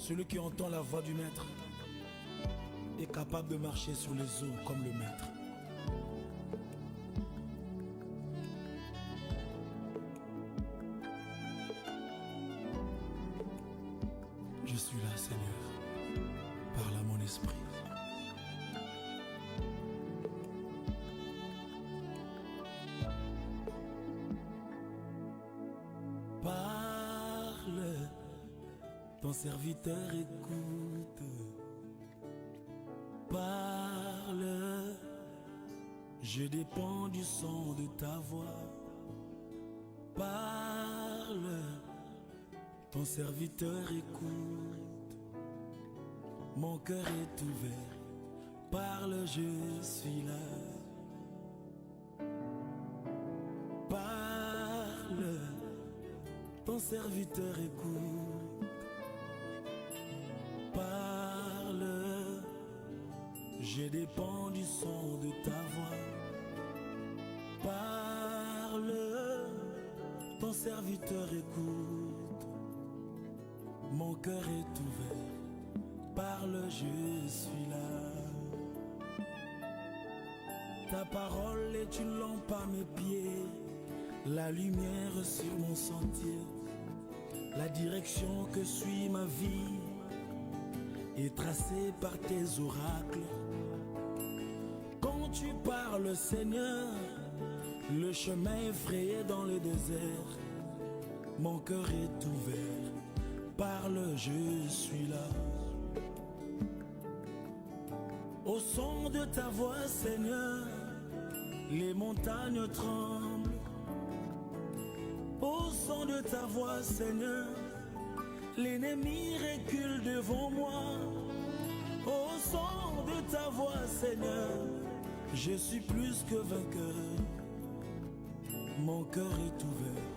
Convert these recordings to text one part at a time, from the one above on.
Celui qui entend la voix du maître est capable de marcher sur les eaux comme le maître. Je suis là, Seigneur, parle à mon esprit. Parle, ton serviteur écoute. Parle, je dépends du son de ta voix. Parle, ton serviteur écoute. Mon cœur est ouvert. Parle, je suis là. Parle, ton serviteur écoute. Parle, je dépends du son de ta voix. Parle, ton serviteur écoute. Mon cœur est ouvert. Parle, je suis là. Ta parole est une lampe à mes pieds, la lumière sur mon sentier. La direction que suit ma vie est tracée par tes oracles. Quand tu parles, Seigneur, le chemin est frayé dans le désert. Mon cœur est ouvert. Parle, je suis là. Au son de ta voix, Seigneur, les montagnes tremblent. Au son de ta voix, Seigneur, l'ennemi recule devant moi. Au son de ta voix, Seigneur, je suis plus que vainqueur. Mon cœur est ouvert.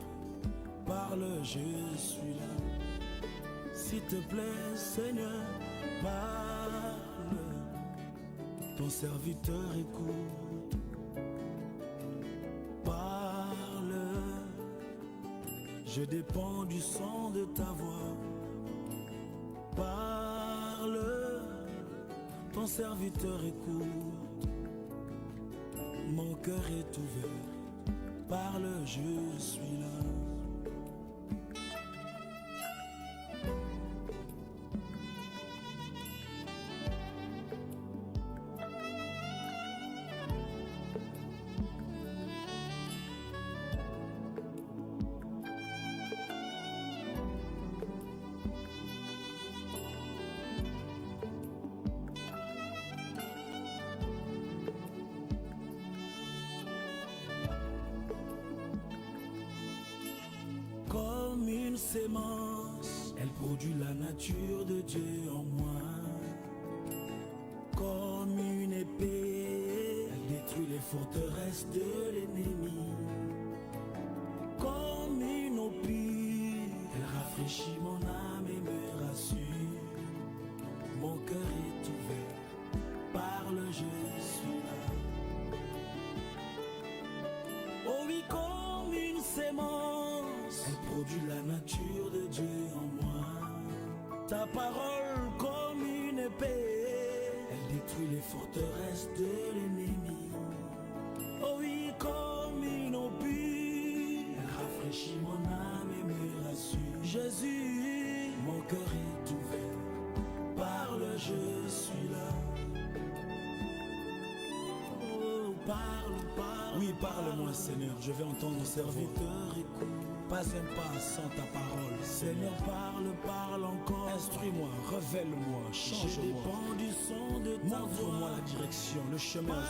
Parle, je suis là. S'il te plaît, Seigneur, parle. Ton serviteur écoute. Parle, je dépends du son de ta voix. Parle, ton serviteur écoute. Mon cœur est ouvert. Parle, je suis là. Comme une sémence, elle produit la nature de Dieu en moi. Comme une épée, elle détruit les forteresses de l'ennemi. Comme une eau pure, elle rafraîchit mon âme et me rassure. Mon cœur est ouvert, parle, je suis là. Oh oui, comme une sémence, elle produit la nature de Dieu en moi. Ta parole comme une épée, elle détruit les forteresses de l'ennemi. Oh oui, comme une eau pure, elle rafraîchit mon âme et me rassure. Jésus, mon cœur est ouvert. Parle, je suis là. Oh, parle, parle. Oui, parle-moi, Seigneur, je vais entendre serviteur écoute. Pas un pas sans ta parole. Seigneur, parle, parle encore. Instruis-moi, révèle-moi, change-moi. Je dépends du son de ta voix. Montre-moi la direction, le chemin.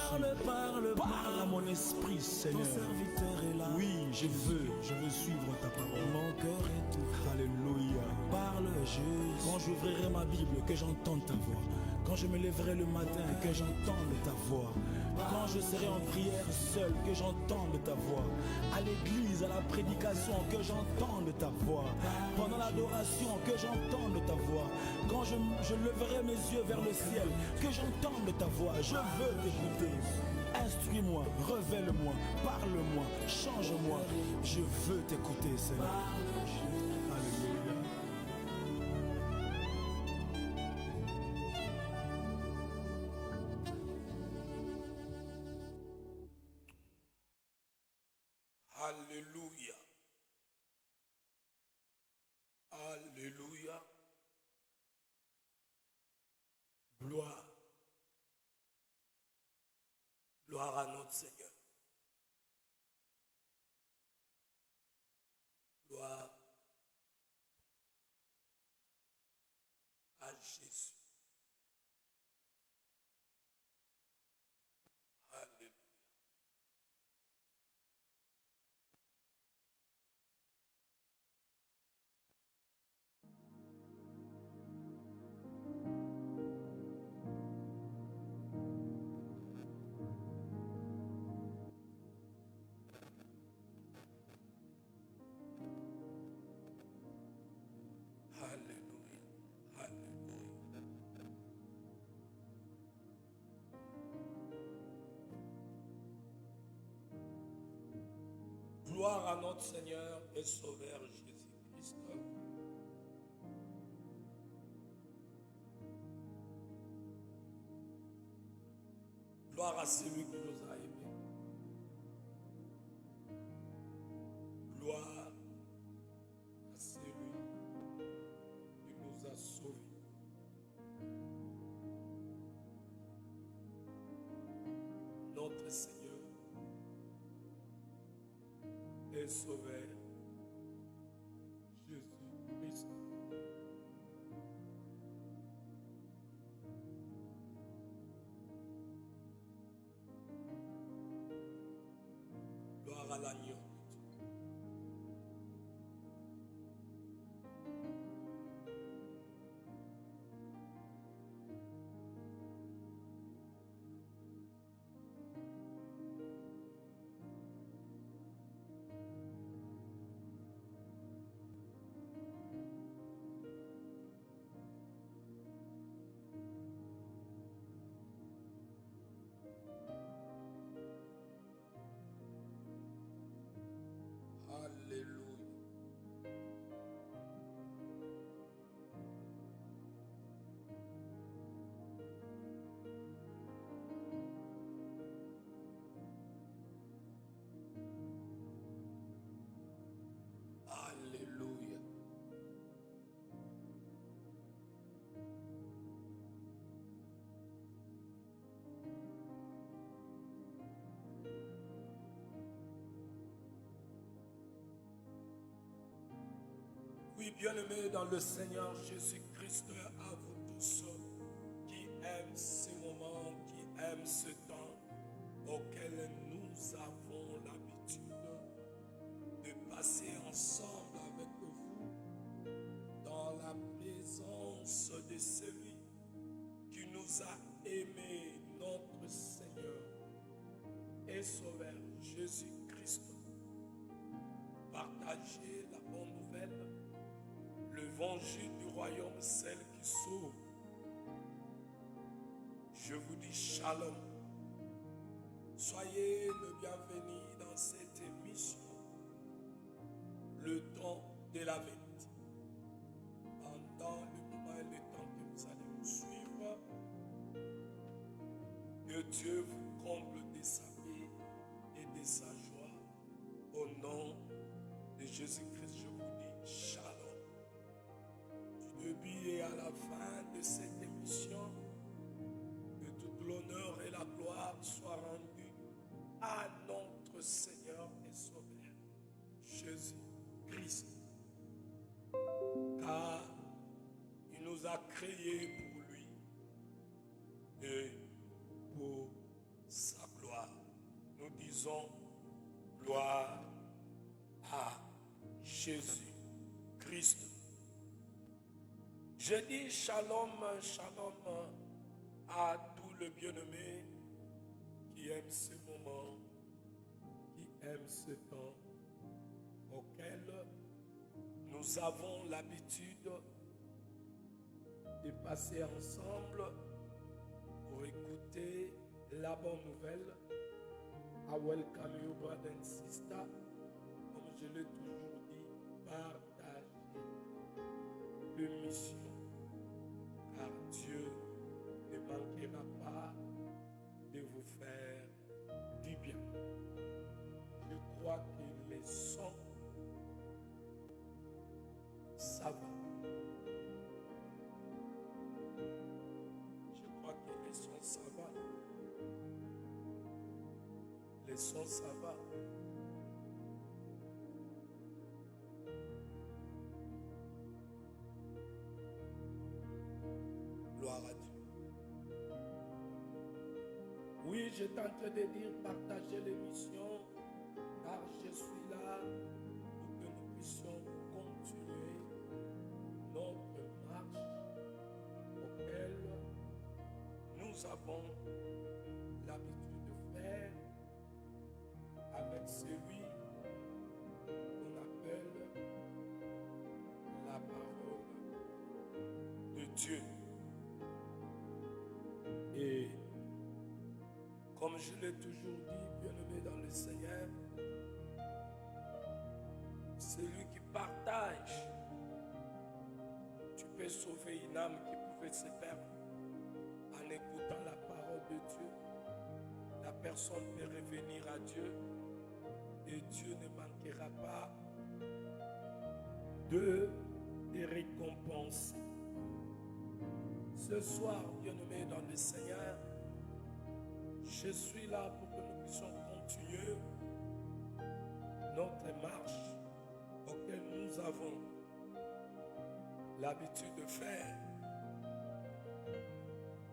Parle à mon esprit, Seigneur. Ton serviteur est là. Oui, je veux suivre ta parole. Mon cœur est ouvert. Alléluia. Parle, Jésus. Quand j'ouvrirai ma Bible, que j'entende ta voix. Quand je me lèverai le matin, que j'entende ta voix. Quand je serai en prière seul, que j'entende ta voix. À l'église, à la prédication, que j'entende ta voix. Pendant l'adoration, que j'entende ta voix. Quand je leverai mes yeux vers le ciel, que j'entende ta voix. Je veux t'écouter. Instruis-moi, révèle-moi, parle-moi, change-moi. Je veux t'écouter, Seigneur. Alléluia. Gloire à notre Seigneur. Gloire à Jésus. Alléluia. Alléluia. Alléluia. Gloire à notre Seigneur et Sauveur Jésus-Christ. Gloire à celui qui nous a aimés. Gloire à celui qui nous a sauvés. Notre Seigneur et Sauveur Jésus-Christ. Gloire à l'agneau de Dieu. Alléluia. Alléluia. Oui, bien-aimés dans le Seigneur Jésus-Christ, à vous tous qui aiment ces moments, qui aiment ce temps auquel nous avons l'habitude de passer ensemble avec vous dans la présence de celui qui nous a aimés, notre Seigneur et Sauveur Jésus-Christ. Partagez la bonne nouvelle, l'évangile du royaume, celle qui sauve. Je vous dis shalom. Soyez le bienvenu dans cette émission, le temps de la vérité. Pendant le moment et le temps que vous allez nous suivre, que Dieu vous comble de sa paix et de sa joie. Au nom de Jésus-Christ, je vous dis shalom. Du début et à la fin de cette émission, que tout l'honneur et la gloire soient rendus à notre Seigneur et Sauveur, Jésus-Christ. Car il nous a créés pour lui et pour sa gloire. Nous disons gloire à Jésus-Christ. Je dis shalom, shalom à tous les bien-aimés qui aiment ce moment, qui aiment ce temps auquel nous avons l'habitude de passer ensemble pour écouter la bonne nouvelle. I welcome you, brother and sister. Comme je l'ai toujours dit, partagez l'émission, car Dieu ne manquera pas de vous faire du bien. Je crois que les sons, ça va. Je crois que les sons, ça va. son, ça va. Gloire à Dieu. Oui, j'étais en train de dire partager l'émission, car je suis là pour que nous puissions continuer notre marche auquel nous avons l'habitude de faire avec celui qu'on appelle la parole de Dieu. Et comme je l'ai toujours dit, bien-aimé dans le Seigneur, celui qui partage, tu peux sauver une âme qui pouvait se perdre en écoutant la parole de Dieu. La personne peut revenir à Dieu et Dieu ne manquera pas de les récompenser. Ce soir, bien-aimé dans le Seigneur, je suis là pour que nous puissions continuer notre marche auquel nous avons l'habitude de faire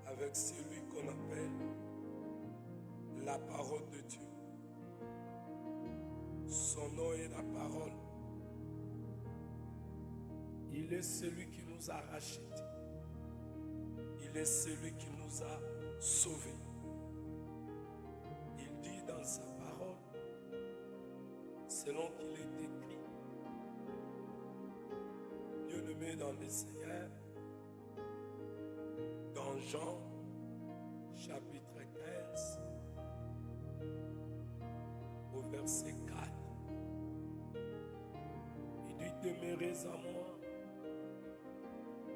avec celui qu'on appelle la parole de Dieu. Son nom est la parole. Il est celui qui nous a rachetés. Il est celui qui nous a sauvés. Il dit dans sa parole, selon qu'il est écrit, bien-aimé dans le Seigneur, dans Jean, chapitre 15, au verset 4, il dit, demeurez en moi,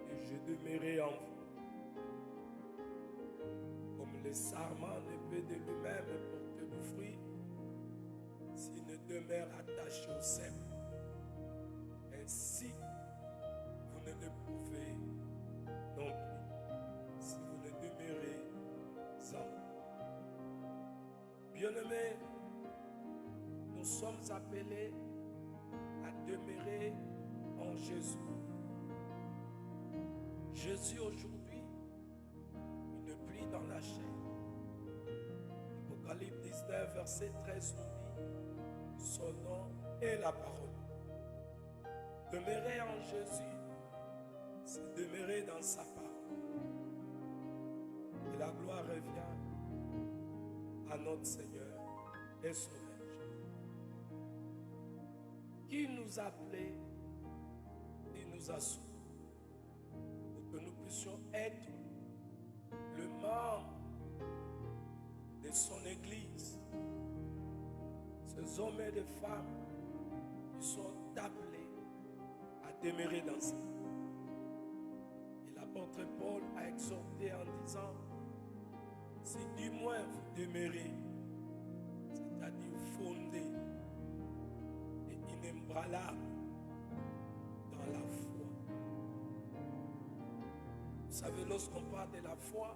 et je demeurerai en vous. Comme le sarment ne peut de lui-même porter du fruit s'il ne demeure attaché au cep. Ainsi, vous ne le pouvez non plus si vous ne demeurez en vous. Bien-aimés, nous sommes appelés à demeurer en Jésus. Jésus aujourd'hui, il ne plie dans la chair. Apocalypse 19, verset 13 nous dit, son nom est la parole. Demeurer en Jésus, c'est demeurer dans sa parole. Et la gloire revient à notre Seigneur et Sauveur Jésus, qui nous a appelés et nous a sauvés pour que nous puissions être le membre de son Église, ces hommes et des femmes qui sont appelés à demeurer dans ça. Et l'apôtre Paul a exhorté en disant, si du moins vous demeurez, c'est-à-dire fondés et inébranlables dans la foi. Vous savez, lorsqu'on parle de la foi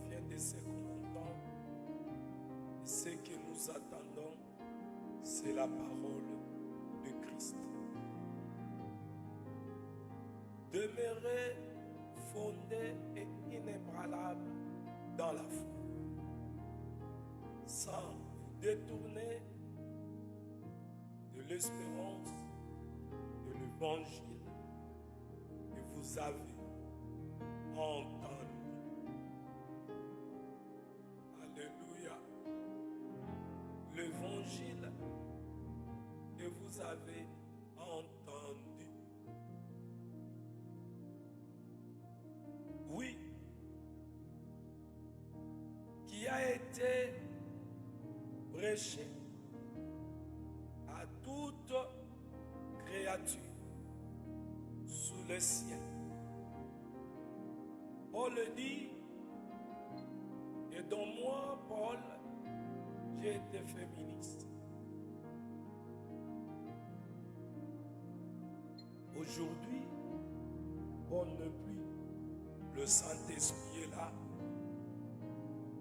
vient de ce qu'on entend. Et ce que nous attendons, c'est la parole de Christ. Demeurez fondés et inébranlables dans la foi, sans vous détourner de l'espérance de l'évangile que vous avez entendu. Alléluia. L'évangile que vous avez entendu. Oui, qui a été prêché à toute créature sous le ciel. Paul dit, et dont moi, Paul, j'ai été féministe. Aujourd'hui, Paul ne plus. Le Saint-Esprit est là,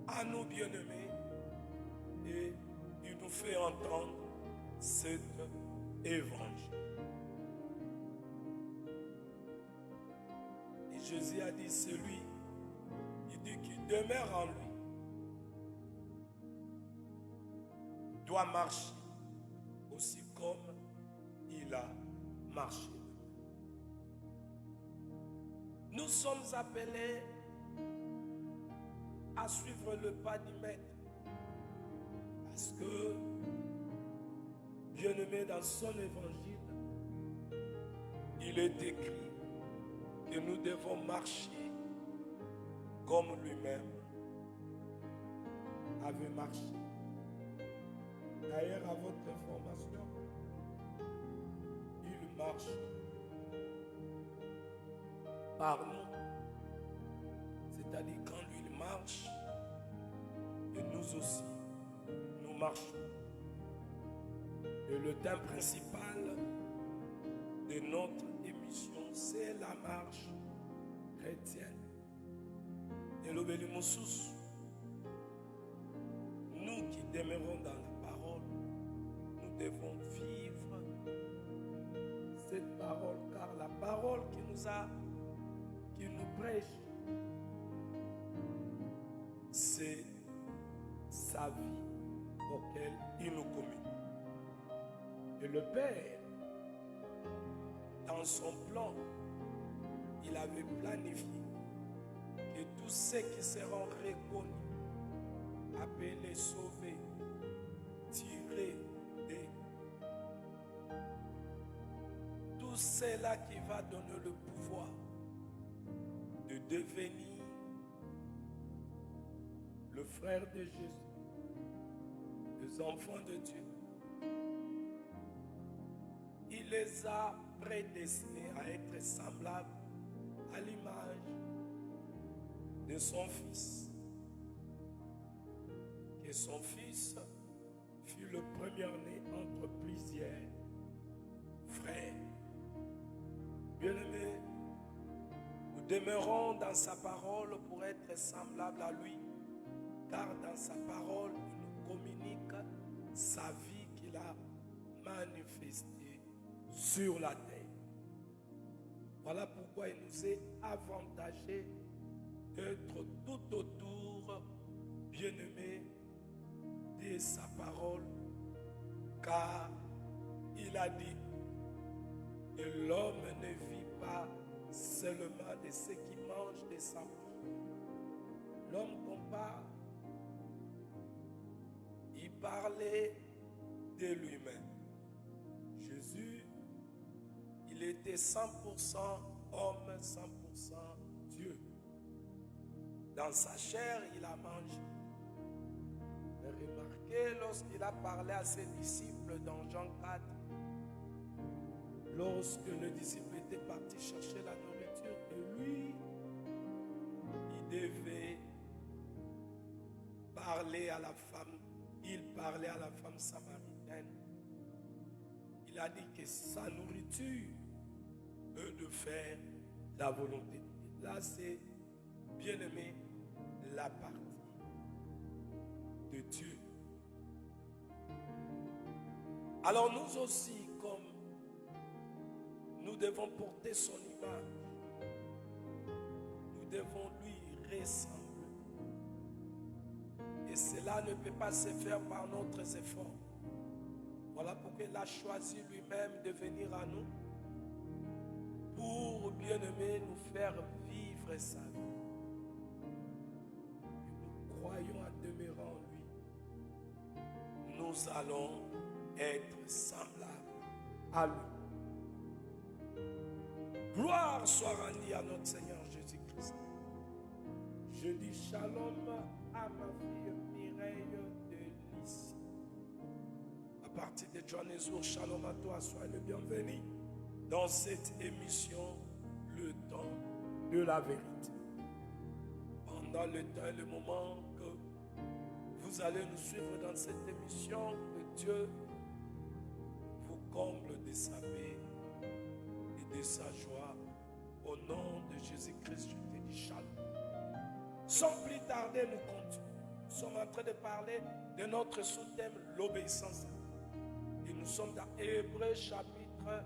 à nous bien-aimés, et il nous fait entendre cet évangile. Et Jésus a dit, celui, il dit qu'il demeure en lui, doit marcher aussi comme il a marché. Nous sommes appelés à suivre le pas du Maître. Parce que, bien-aimé, dans son évangile, il est écrit que nous devons marcher comme lui-même avait marché. D'ailleurs, à votre information, il marche par nous. C'est-à-dire quand lui il marche, et nous aussi, nous marchons. Et le thème principal de notre émission, c'est la marche chrétienne. Et l'obélimoussous, nous qui demeurons dans la parole, nous devons vivre cette parole, car la parole qui nous prêche, c'est sa vie auquel il nous communique. Et le Père, dans son plan, il avait planifié que tous ceux qui seront reconnus, appelés, sauvés, tirés des... Tout cela qui va donner le pouvoir de devenir le frère de Jésus, les enfants de Dieu. Il les a prédestinés à être semblables à l'image de son Fils. Que son Fils fut le premier-né entre plusieurs frères. Bien-aimés, nous demeurons dans sa parole pour être semblables à lui, car dans sa parole, il nous communique sa vie qu'il a manifestée sur la terre. Voilà pourquoi il nous est avantagé d'être tout autour, bien-aimés, de sa parole, car il a dit que l'homme ne vit pas seulement de ce qu'il mange de sa bouche. L'homme compare, il parlait de lui-même. Jésus, il était 100% homme, 100% Dieu. Dans sa chair, il a mangé. Remarquez, lorsqu'il a parlé à ses disciples dans Jean 4, lorsque le disciple était parti chercher la nourriture, et lui, il devait parler à la femme, il parlait à la femme samaritaine. Il a dit que sa nourriture est de faire la volonté. Là, c'est, bien aimé, la partie de Dieu. Alors nous aussi, comme nous devons porter son image, nous devons lui ressembler. Et cela ne peut pas se faire par notre effort. Voilà pourquoi il a choisi lui-même de venir à nous pour, bien aimer, nous faire vivre sa vie. Et nous croyons en demeurant en lui, nous allons être semblables à lui. Gloire soit rendue à notre Seigneur Jésus-Christ. Je dis shalom à ma fille Mireille de Lys. À partir de Johannesburg, shalom à toi, sois le bienvenu dans cette émission, le temps de la vérité. Pendant le temps et le moment que vous allez nous suivre dans cette émission, que Dieu vous comble de sa paix et de sa joie. Au nom de Jésus-Christ, je te dis shalom. Sans plus tarder, nous continuons. sommes en train de parler de notre sous-thème, l'obéissance. Et nous sommes dans Hébreux chapitre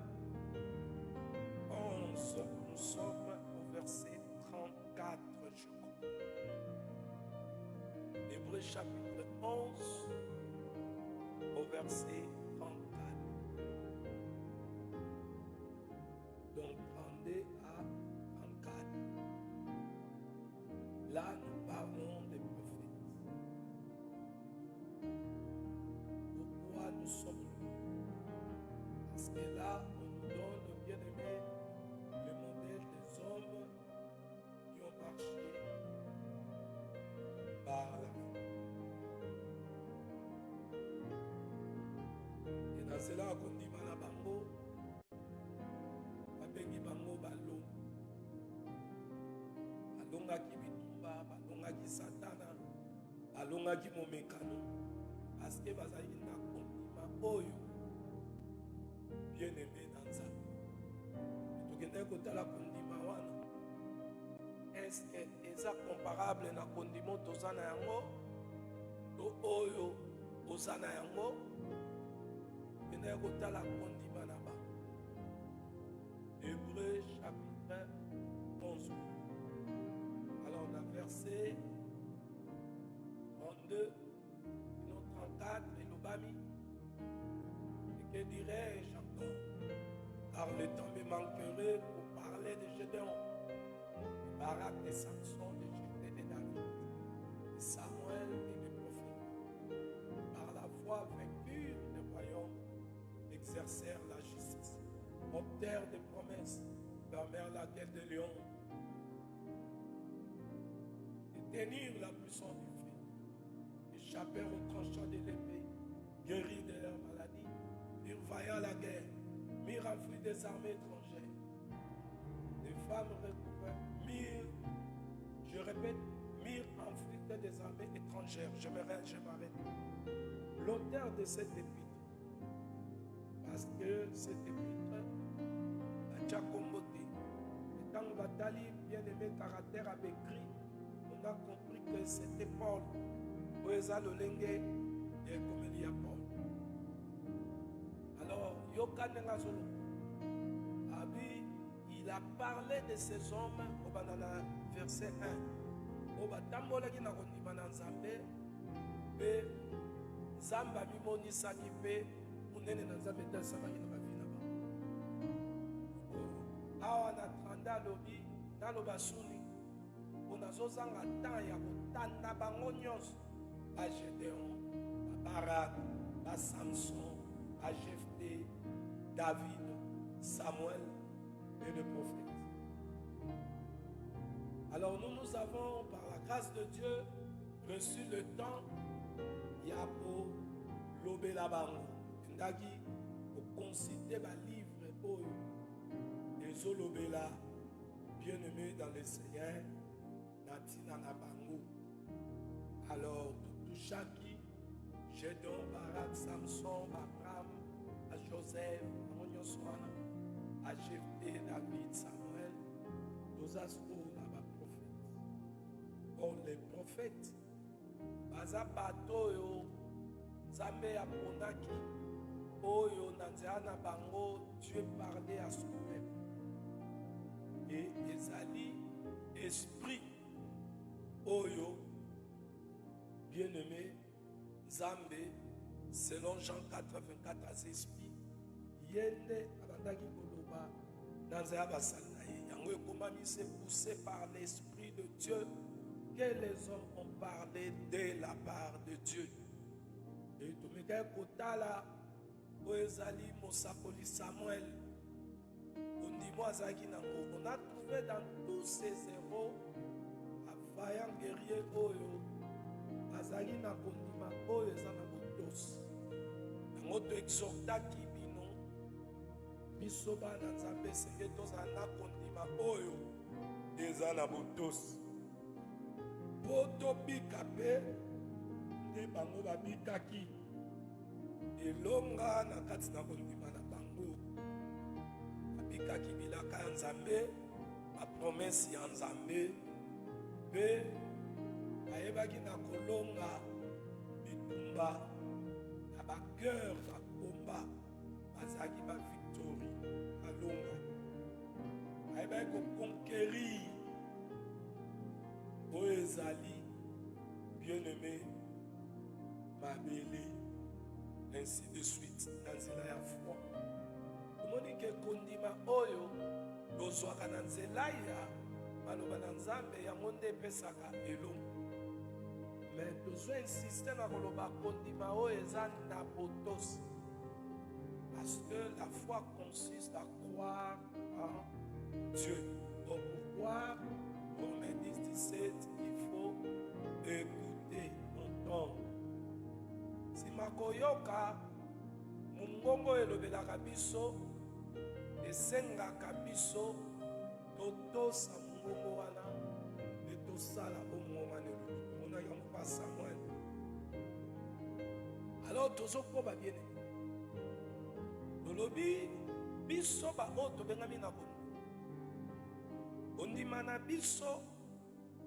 11. Nous sommes au verset 34, je crois. Hébreux chapitre 11, au verset 34. Donc 32 à 34. Là, nous parlons des prophètes. Pourquoi nous sommes là? Parce que là, on nous donne, bien aimé, le modèle des hommes qui ont marché par la foi. Et dans cela, on dit Malabango, Babengi Bango Balo, Balongaki Bitumba, Balongaki Satana, Balongaki Momekano, parce que Bazali na kondima oyo, bien aimé dans ça. Et tout le monde la kondima wana. Est-ce que c'est comparable na kondimo tozana yango? To oyo ozana yango? Et kota la kondima na ba. Hébreux chapitre 11. Alors on a versé 32, 34 et l'Obami. Et que dirais-je encore? Car le temps me manquerait pour parler de Gédéon, de Barak, de Samson, de Jephthé, de David, de Samuel et des prophètes. Par la foi vaincurent le royaume, exercèrent la justice, obtinrent des promesses, fermèrent la gueule des lions, et tenirent la puissance du feu, échappèrent aux tranchants de l'épée, guérirent de leurs maladies, furent vaillants à la guerre, mirent en fuite des armées étrangères. Des femmes recouvertes, je répète, mirent en fuite des armées étrangères. Je m'arrête. L'auteur de cette épître, parce que cette épître a déjà combattu. Et quand Batali, bien aimé caractère, a écrit, on a compris que c'était Paul. Oeza Lolenge et comme il y a Paul. Alors, Yokanenga Zolo, il a parlé de ces hommes au banana verset 1. Au batambolaki na kondima na Nzambe, pe Nzamba mimoni saki pe munene na Nzambe tasamaki na bavi na ba. Awa na tranda lobi na lobasuni, on a zozanga temps ya kotanda bango nyonso. À Gédéon, à Barak, à Samson, à Jephthé, David, Samuel et les prophètes. Alors nous avons, par la grâce de Dieu, reçu le temps Yapo Lobelabango. Ndagi, pour consulter ma livre pour les Olobela, bien-aimés dans le Seigneur, Natina Nabango. Alors, Chaki, Gédéon, Barak, Samson, Abraham, à Joseph, à Monyoswana, à Jephthé, David, Samuel, nous avons là-bas prophètes. Or, les prophètes, Baza Batoyo, Zame Aponaki, Oyo, Nandiana Bango, Dieu parlait à son peuple. Et Ezali, esprit, Oyo, bien-aimé, Zambé, selon Jean 4, 24 à ses esprits, Yende Abandaki Koloba, Nanzaya Basalaye, Yango Ekomami s'est poussé par l'Esprit de Dieu, que les hommes ont parlé de la part de Dieu. Et Tomeka Kotala, Oezali Mosakoli Samuel, Ondimo Azaki Nango, on a trouvé dans tous ces héros un vaillant guerrier Oyo. Azali na kondima oyo eza na botosi yango to exhortaki bino biso bana Nzambe senge tozala na kondima oyo eza na botosi po tobika mpe nde bango babikaki elonga na kati na kondima na bango babikaki bilaka ya Nzambe bapromese ya Nzambe mpe ayebaki na kolo kolonga bitumba na bagueur bakomba bazalaki bavictorie balonga ayebaki koconquérir oyo ezali bien-aimé mabele ainsi de suite na nzela ya foi omoni ke kondima oyo tozwaka na nzela ya maloba na nzambe yango nde epesaka elongo mais tozwa insiste na koloba kondima oyo eza na botosi parce que la foi consiste à croire en Dieu. Donc pour croire, Romains 10, 17, il faut écouter, entendre. Si makoyoka mungongo elobelaka biso esengaka biso totosa mungongo wana etosala omongomane omonaki mpasa mwana alors tozokoba bien tolobi biso baoyo tobengami na bondo ondima na biso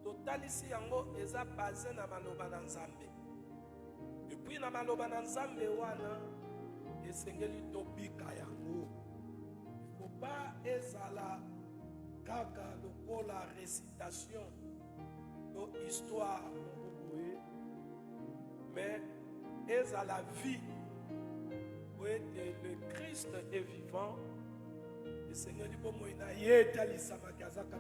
totalisi yango eza base na maloba na nzambe epuis na maloba na nzambe wana esengeli tobika yango faut pas ezala kaka lokola récitation to histoire boye mais ezala vie où le Christ est vivant et Seigneur dit bon moïna yetalisa makazaka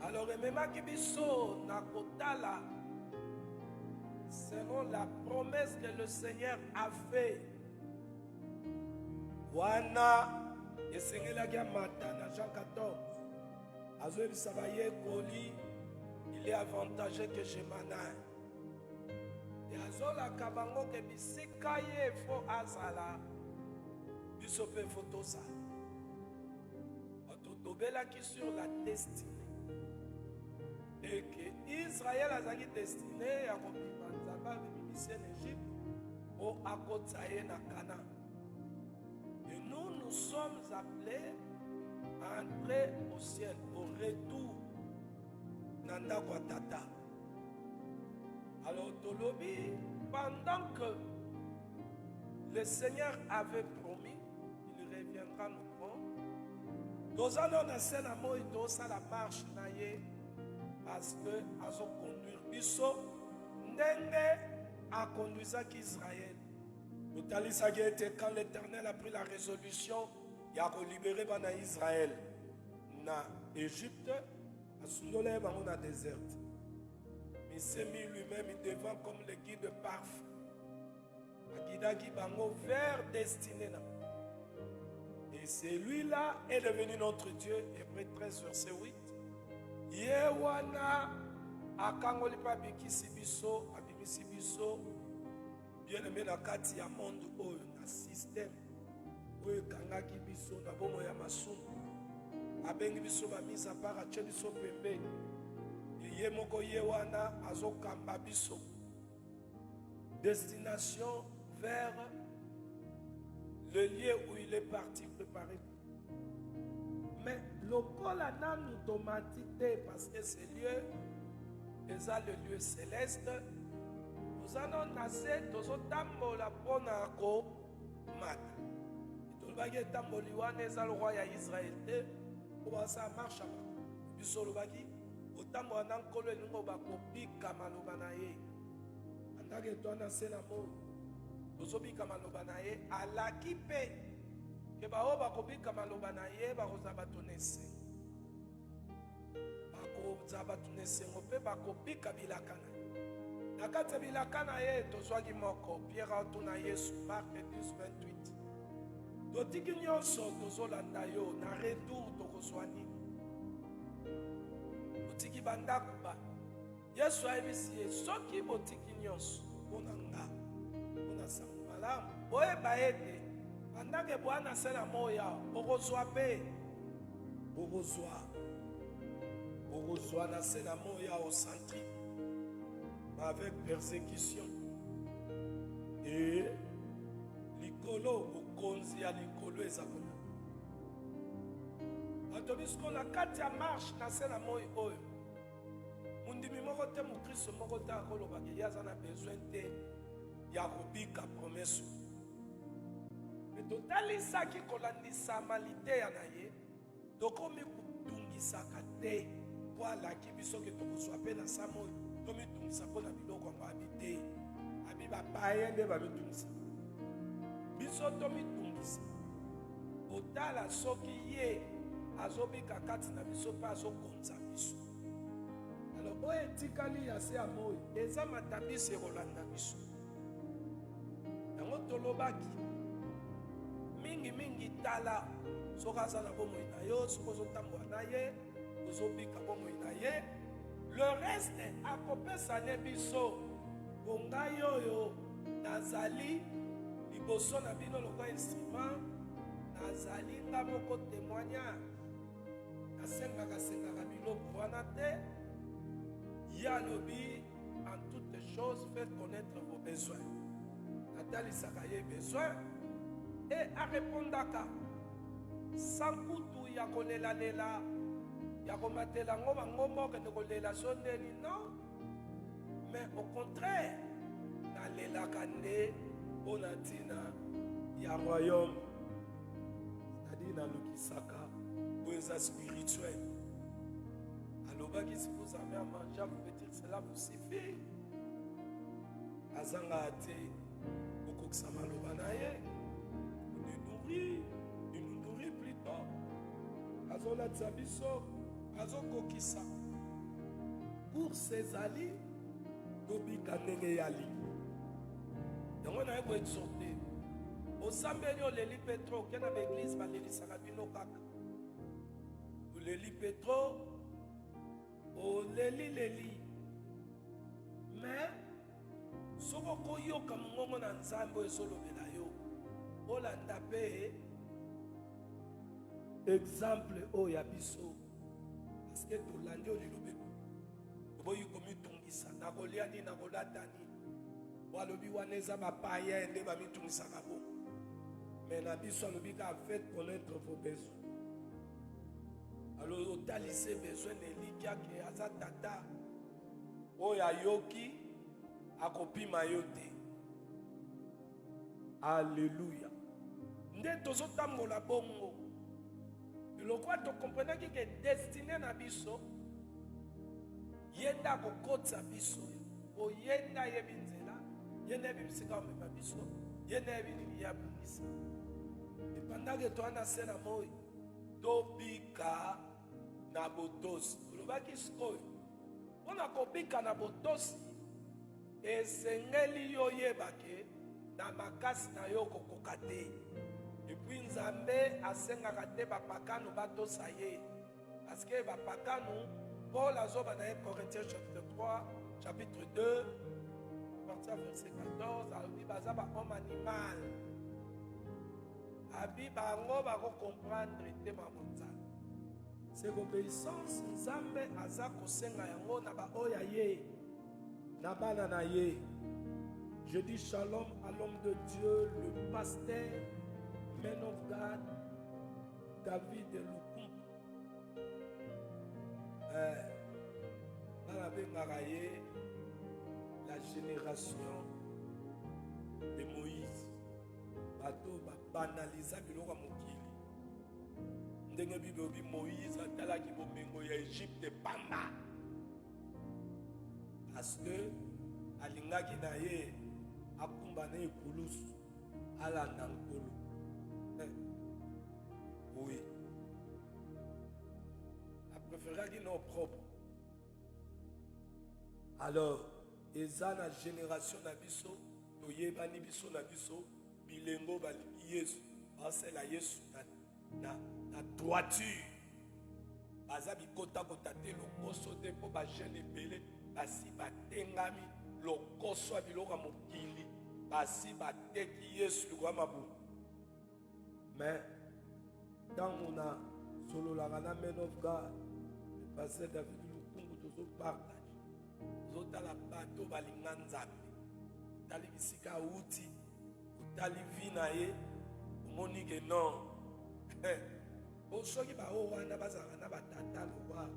alors même qui biso na kotala selon la promesse que le Seigneur a fait wana esengelaki amata na Jean 14 azoyebisa bayekoli il est avantageux que je manaye azolaka bango ke bisika ye fo azala biso mpe fo tozala tobelaki sur la destinée et que Israël azalaki destiné ya kobima nzambe abimisi en Égypte po akotisa ye na Canaan et nous sommes appelés à entrer au ciel au retour na ndako ya tata. Alors tolobi pendant que le Seigneur avait promis qu'il reviendra nous prendre tozana na sena moi tosa la marche na ye parce que azo conduire biso ndenge a conduisaki Israël totalisaki ete quand l'Éternel a pris la résolution ya kolibérer bana Israël na Égypte asundole bango na désert. Il s'est mis lui-même devant comme le guide parfait. Agidaki bango vers destinée. Et celui-là est devenu notre Dieu. Hébreux 13, verset 8. Yewana akangoli pa bikisi biso, abimisi biso. Bien aimé na kati ya monde oyo na système. Oyo kangaki biso na bomo ya masumu. Abengi biso ba mise à part atie biso pembe. Ye moko ye wana azokamba biso destination vers le lieu où il est parti préparer. Mais lokola nanu tomatite parce que ce lieu est le lieu céleste. Nous allons naser tozotambola pona ko mata. Tolobaki tamboli wana eza le roi ya Israël te pour ça marche biso lobaki otambo na nkolo elingo bakobika maloba na ye andaki etwana se na moi tozobika maloba na ye alaki mpe ke baoyo bakobika maloba na ye bakozala bato na esengo bakozala bato na esengo mpe bakobika bilaka na ye na kati ya bilaka na ye tozwaki moko Pierre atuna Yesu Mark 10:28 totiki nyonso tozolanda yo na retour tokozwa nini tiki bandako ba Yesu ayebisi ye soki botiki nyonso mpona nga mpona sango malamu boyeba ete bandake bwana se na moya okozwa mpe okozwa na se na moya ocentri avec persécution et likolo bokonzi ya likolo eza kuna bato biso na kati ya marche na se na moi oyo mundimi moko te Christ moko ta koloba ke yazana besoin te ya kobika promesse. Mais totalisa ki kolandisa malite ya na ye tokomi kutungisaka te po alaki biso ke tokozwa pe na samo tomitungisa mpo na biloko yango abite abi bapaye nde bamitungisa biso tomitungisa otala soki ye azobika kati na biso mpe azokonza biso. Alors oyo etikali ya se ya moi eza matabisi ekolanda biso yango tolobaki mingi tala soki aza na bomoi na yo soki ozotambola na ye ozobika bomoi na ye le reste akopesa ne biso po ngai oyo nazali liboso na bino lokola instrument nazali nga moko témoignage nasengaka biloko wana te ye alobi en toutes choses faites connaître vos besoins natalisaka ye besoin et arépondaka sans kutu ya kolelalela ya komatela ngo bango mokende kolela so ndeni non mais au contraire nalelaka nde mpo na ntina ya royaume c'est-à-dire nalukisaka po eza spirituel. Alobaki si vous avez à manger vous pouvez dire cela vous suffit azanga te okokisa maloba na ye il nous nourrit plutôt azolatisa biso azokokisa course ezali tobika ndenge yali yango naye koexorte osambeli oleli petro oke na baeglise balelisaka bino kaka oleli petro oleli mais soki okoyoka mongongo na nzambe ezolobela yo olanda mpe exemple oyo ya biso parceke tolandi oyo lilobeko oboyi komitungisa nakolia nini nakolata nini walobi wana eza bapaye nde bamitungisaka bo mais na biso alobi ka faites connaître vos besoins. Alors otalise besoin nelikiake aza tata oyo ayoki akopima yo te. Alléluia. Nde tozotambola bongo lokwa tokomprenaki ke destiné na biso yenda kokotisa biso oyenda yebi nzela yenda yebi bisika omema biso yenda yebi nini ya bungisa epandake toana se na moi tobika na botosi olobaki sikoyo mpona kobika na botosi esengeli yo yebake na makasi na yo kokoka te epuis nzambe asengaka te bapakano batosa ye parce que bapakano Paul azoba na 1 Corinthiens chapitre 3 chapitre 2 à partir du verset 14 alobi baza bahomme animal abi bango bakocomprendre te mamonzala c'est l'obéissance nzambe aza kosenga yango na baoyo ya ye na bana na ye. Je dis shalom à l'homme de Dieu, le pasteur, man of God, David Lukumbu. La génération de Moïse. Bato banalisa biloko mokili. Ndenge bilobi Moïse atalaki bomengo ya Égypte pamba. Parce que alingaki na ye akumbana ekulusu alanda nkolo. Oui. A préféré nos propres. Alors, eza na génération na biso, toyebani biso na biso, bilengo balingi Yesu, basela Yesu na droiture. Baza bikota kota te lokoso te po ba jeune ebele, basi batengami lokoso ya biloko mokili, basi bateki Yesu kwa mabu. Mais dans mon a solo la man of God, le pasteur David Lukumbu tozo partage. Zotala bato balinga nzambe. Tali bisika uti, utali vina ye, umoni ke non. Osoki ba o wana bazanga na batata lowa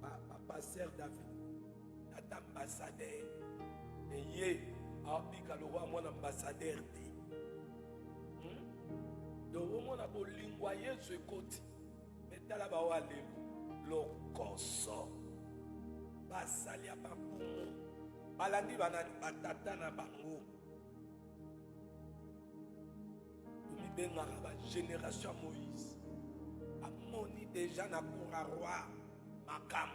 ba pasteur David. ambassadeur. Et yé, abika le roi mon ambassadeur dit. Le roi mon a beau linguayer ce côté. Mais t'as là-bas où aller. Le corso. Basalia bapumo. Balandi banani batata na bango. Nous benga ba génération Moïse. Amoni déjà na pour un roi makam.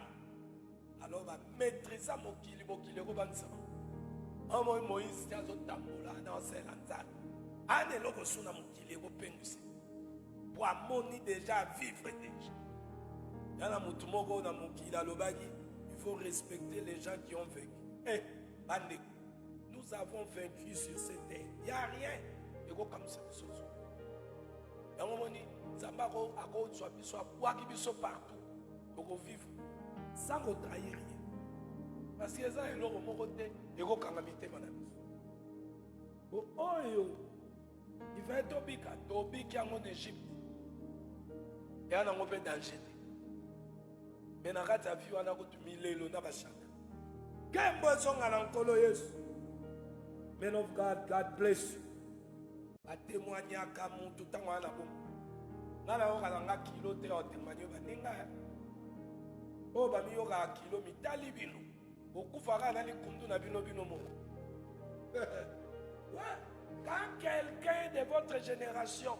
Alors va maîtriser mokili ko bansa. Amo Moïse tia zo tambola na selanza. Ane loko suna mokili ko penguse. Pour amoni déjà vivre déjà. Yana mutu moko na mokili alobaki. Il faut respecter les gens qui ont vécu. Eh, bande, nous avons vaincu sur cette terre. Il n'y a rien. Et comme ça, il y a un moment où Zambako a quoi qui sont partout pour vivre sans trahir rien. Parce que les gens ont mon côté et ils ont calamité madame. Oh il va être Tobika en Égypte. Et on a un peu danger. Mais na kati ya vie wana kutumilelo na bashaka. Kembo songa na nkolo Yesu. Men of God, God bless you. A témoigner ka muntu tango ana bon. Ngala o kalanga kilo te o témoigner ba ninga. O ba mi yo ka kilo mitali bino. Okufaka na likundu na bino mo. Ouais, quand quelqu'un de votre génération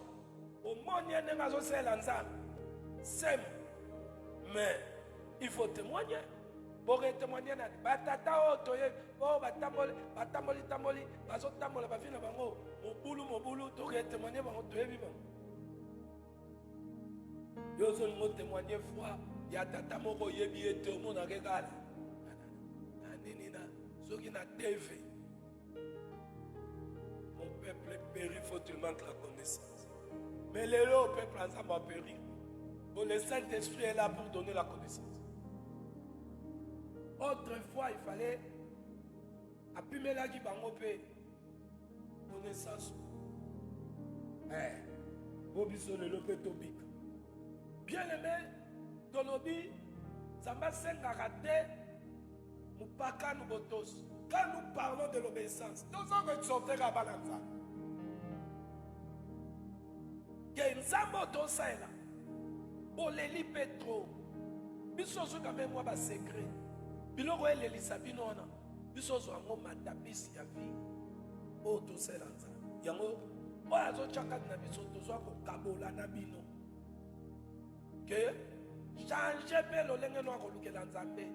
au monde n'a pas osé lanza. C'est mais il faut témoigner. Pour témoigner, batata otoye, oh batamoli, bazotambola bafina bango, mobulu, to témoigner bango toye vivant. Yo zo témoigner foi, ya tata moko yebi ete o mona regala. Nanina, soki na TV. Mon peuple périt, faut il manque la connaissance. Mais le peuple ensemble a péri. Bon, le Saint-Esprit est là pour donner la connaissance. Autrefois, il fallait appuyer la qui bangope connaissance. Bobiso le lope tobik. Bien aimé, Tolobi, ça m'a raté. Moupaka nous botos. Quand nous parlons de l'obéissance, nous avons sortir à Balanza. Genzambo tosa là. Oleli Petro. Biso zo quand même moi ba secret. Biloko eleli sabino na. Biso zo ngo matabisi ya vie. O to selanza. Yango o azo chaka na biso to zo ko kabola na bino. Que changer pe lo lenge no ko lukela nzambe.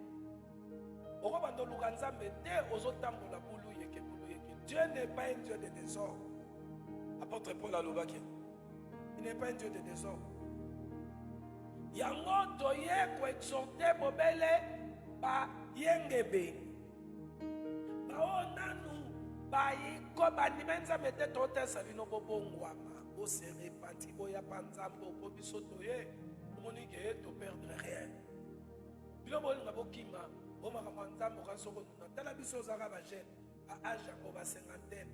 Oko bando luka nzambe te ozo tambola bulu yeke. Dieu n'est pas un Dieu de désordre. Apôtre Paul alobaki. Il n'est pas un Dieu de désordre. Yango toye ko exhorter bobele ba yengebe ba onanu ba iko ba dimenza mete tote salino bobongwama o se repati boya panzambo ko biso toye omoni ke to perdre rien bilo boli ngabo kima o maka nzambo ka soko na tala biso zaka ba jeune a âge ko ba 50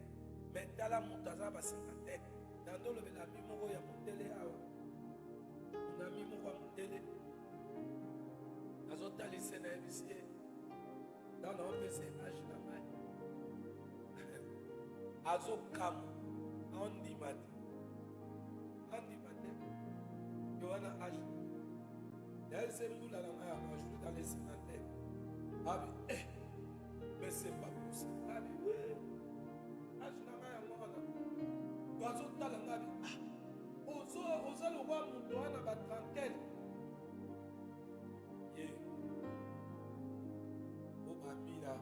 mais tala mutaza ba 50 ndolo bela mimoko ya motele awa nami moko motele azotali sena ebisie dans le PC âge na mai azokam ondimate yohana âge d'ailleurs c'est mbula na mai moi je suis dans les cinquantaines mais c'est pas possible oui âge na mai moi na azotala ngabi oza le roi mutu wana ba tranquille ye obamila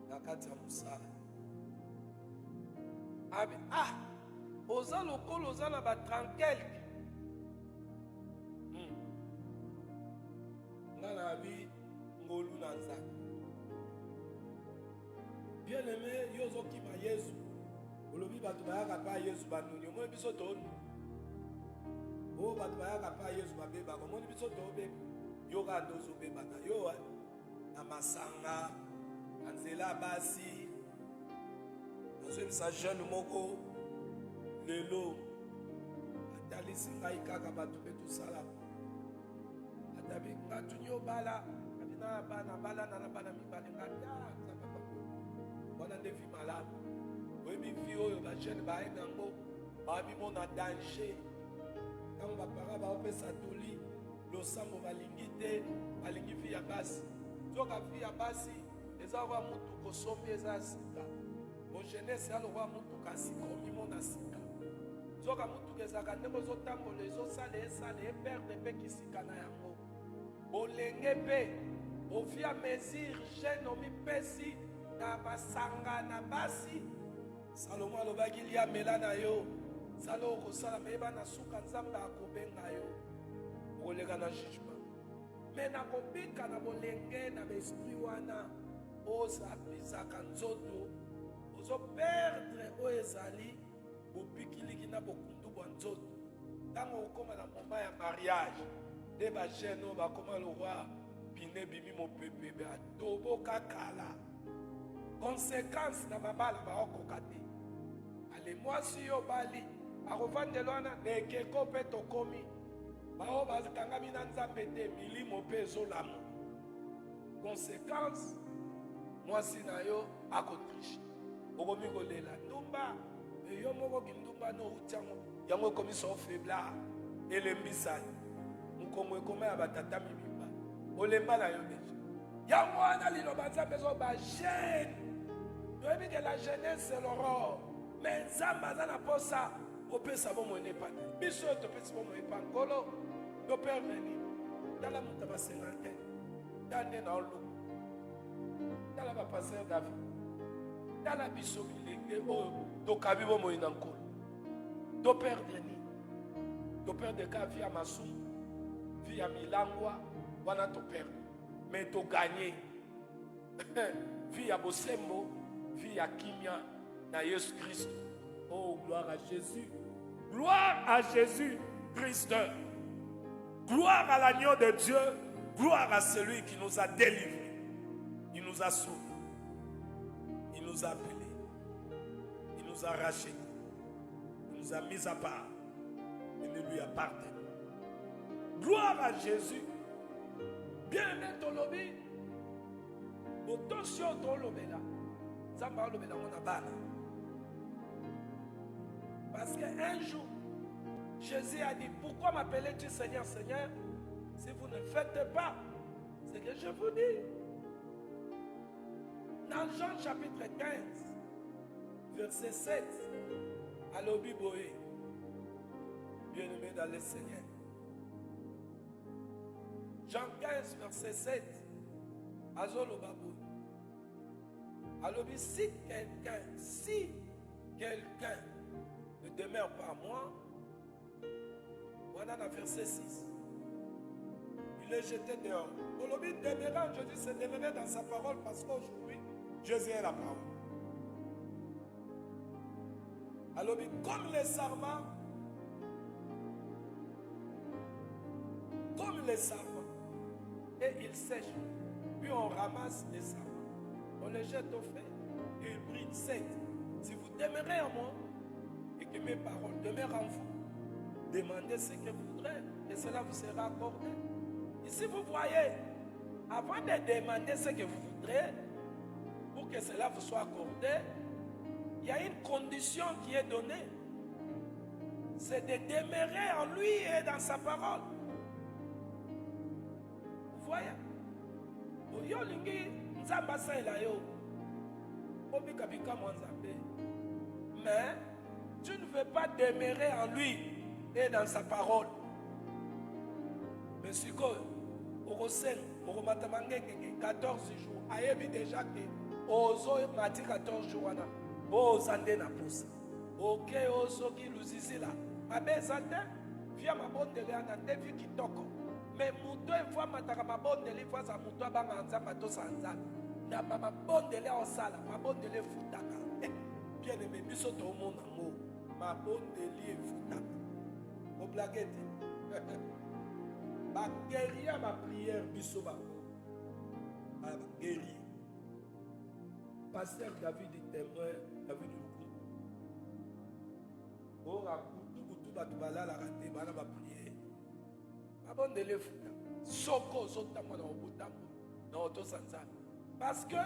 na kati ya mosala abi oza lokolo oza na ba tranquille nga na bi ngolu na nzambe bien aimé yo ozokima yesu olobi bato bayaka pa yesu banuni omoni biso tonu o bato bayaka pa yesu babebaka omoni biso tobeba yo ka nde ozobebaka yo na masanga na nzela basi nazwebisa jeune moko lelo atalisi ngai kaka bato mpe tosala atabi nga tuni obala abina bana balana na bana mibale ngata malamu. Oui, mi vie oyo ba jeune ba enango ba mi mona danger. Quand ba para ba opesa toli, lo sambo balingi te, balingi vie ya basi. Zoka vie ya basi, eza wa mutu kosombi eza sika. Bo jeunesse ya lo wa mutu kasika mi mona sika. Zoka mutu kezaka ndeko zo tambola zo sale perdre pe kisika na yango. Bolenge pe ofia mesure jeune omi pesi na basanga na basi. Salomo alobaki lia mela na yo. Salo kosala meba na suka nzambe akobenga yo. Okolega na jugement. Mais na kobika na bolenge na esprit wana ozapizaka nzoto. Ozo perdre oyo ezali bopikiliki na bokundu bwa nzoto. Tango okoma na moma ya mariage de ba jeune oyo bakoma le roi bine bimi mopepe be atoboka kala. Conséquence na mabala baokoka te. Ale mwasi yo bali akovandela wana nekeko mpe tokomi bao bakangami na nzambe te milimo mpe ezolamu. Conséquence mwasi na yo akotrishe okomi kolela ndumba yo moko kindumba no utiango yango ekomi so faibla elembisani mukongo ekoma ya batata mibimba olemba na yo deja yango wana liloba nzambe zo ba jeune yoyebi ke la jeunesse c'est l'aurore mais nzambe aza na posa opesa bomo enepana biso oyo topesi bomo epa nkolo toperveni tala moto ba cinquantaine tande na oluku tala bapaster david tala biso bilenge oyo tokabi bomoi na nkolo toperdre nini toperdre ka vi ya masumu vi ya milangwa wana toperdre mais toganye vi ya bosembo vi ya kimia na Yesu Christ. Oh, gloire à Jésus. Gloire à Jésus Christ. Gloire à l'agneau de Dieu. Gloire à celui qui nous a délivrés. Il nous a sauvés. Il nous a appelés. Il nous a rachetés. Il nous a mis à part. Et nous lui appartenons. Gloire à Jésus. Bien-aimé ton lobby. Attention ton lobby là. Ça va le dans mon abana. Parce qu'un jour, Jésus a dit, pourquoi m'appelez-tu Seigneur, Seigneur, si vous ne faites pas ce que je vous dis? Dans Jean chapitre 15, verset 7, à l'Obiboé, bien-aimé dans le Seigneur. Jean 15, verset 7, à Zolobabou. Alors, si quelqu'un ne demeure pas à moi, voilà dans verset 6. Il est jeté dehors. Aujourd'hui, demeurant, je dis, c'est demeurer dans sa parole parce qu'aujourd'hui, Jésus est la parole. Alors, comme les sarments, et ils sèchent, puis on ramasse les sarments. On les jette au feu et ils brillent sec. Si vous demeurez en moi et que mes paroles demeurent en vous, demandez ce que vous voudrez et cela vous sera accordé. Ici vous voyez, avant de demander ce que vous voudrez, pour que cela vous soit accordé, il y a une condition qui est donnée. C'est de demeurer en lui et dans sa parole. Vous voyez? Mais tu ne veux pas demeurer en lui et dans sa parole. Mais si tu as 14 jours, ayebi déjà que ozo mati 14 jours wana ozande na posa. Ok ozo ki luzizi la. Abezate via mabondele ana devi kitoko. Mais muto efwa mataka mabondele fwa za muto abanga nzamba to sanza. Na mabondele osala, mabondele futaka. Bien aimé biso to mona ngo. Mabondele futaka. O blaguette. Ba guerrier ma prière biso ba. Ba guerrier. Pasteur David dit témoin, David dit. Ora kutu batu balala raté bana ba prière. Mabondele futaka. Soko zotama na obutambo. Na oto sanza. Parce que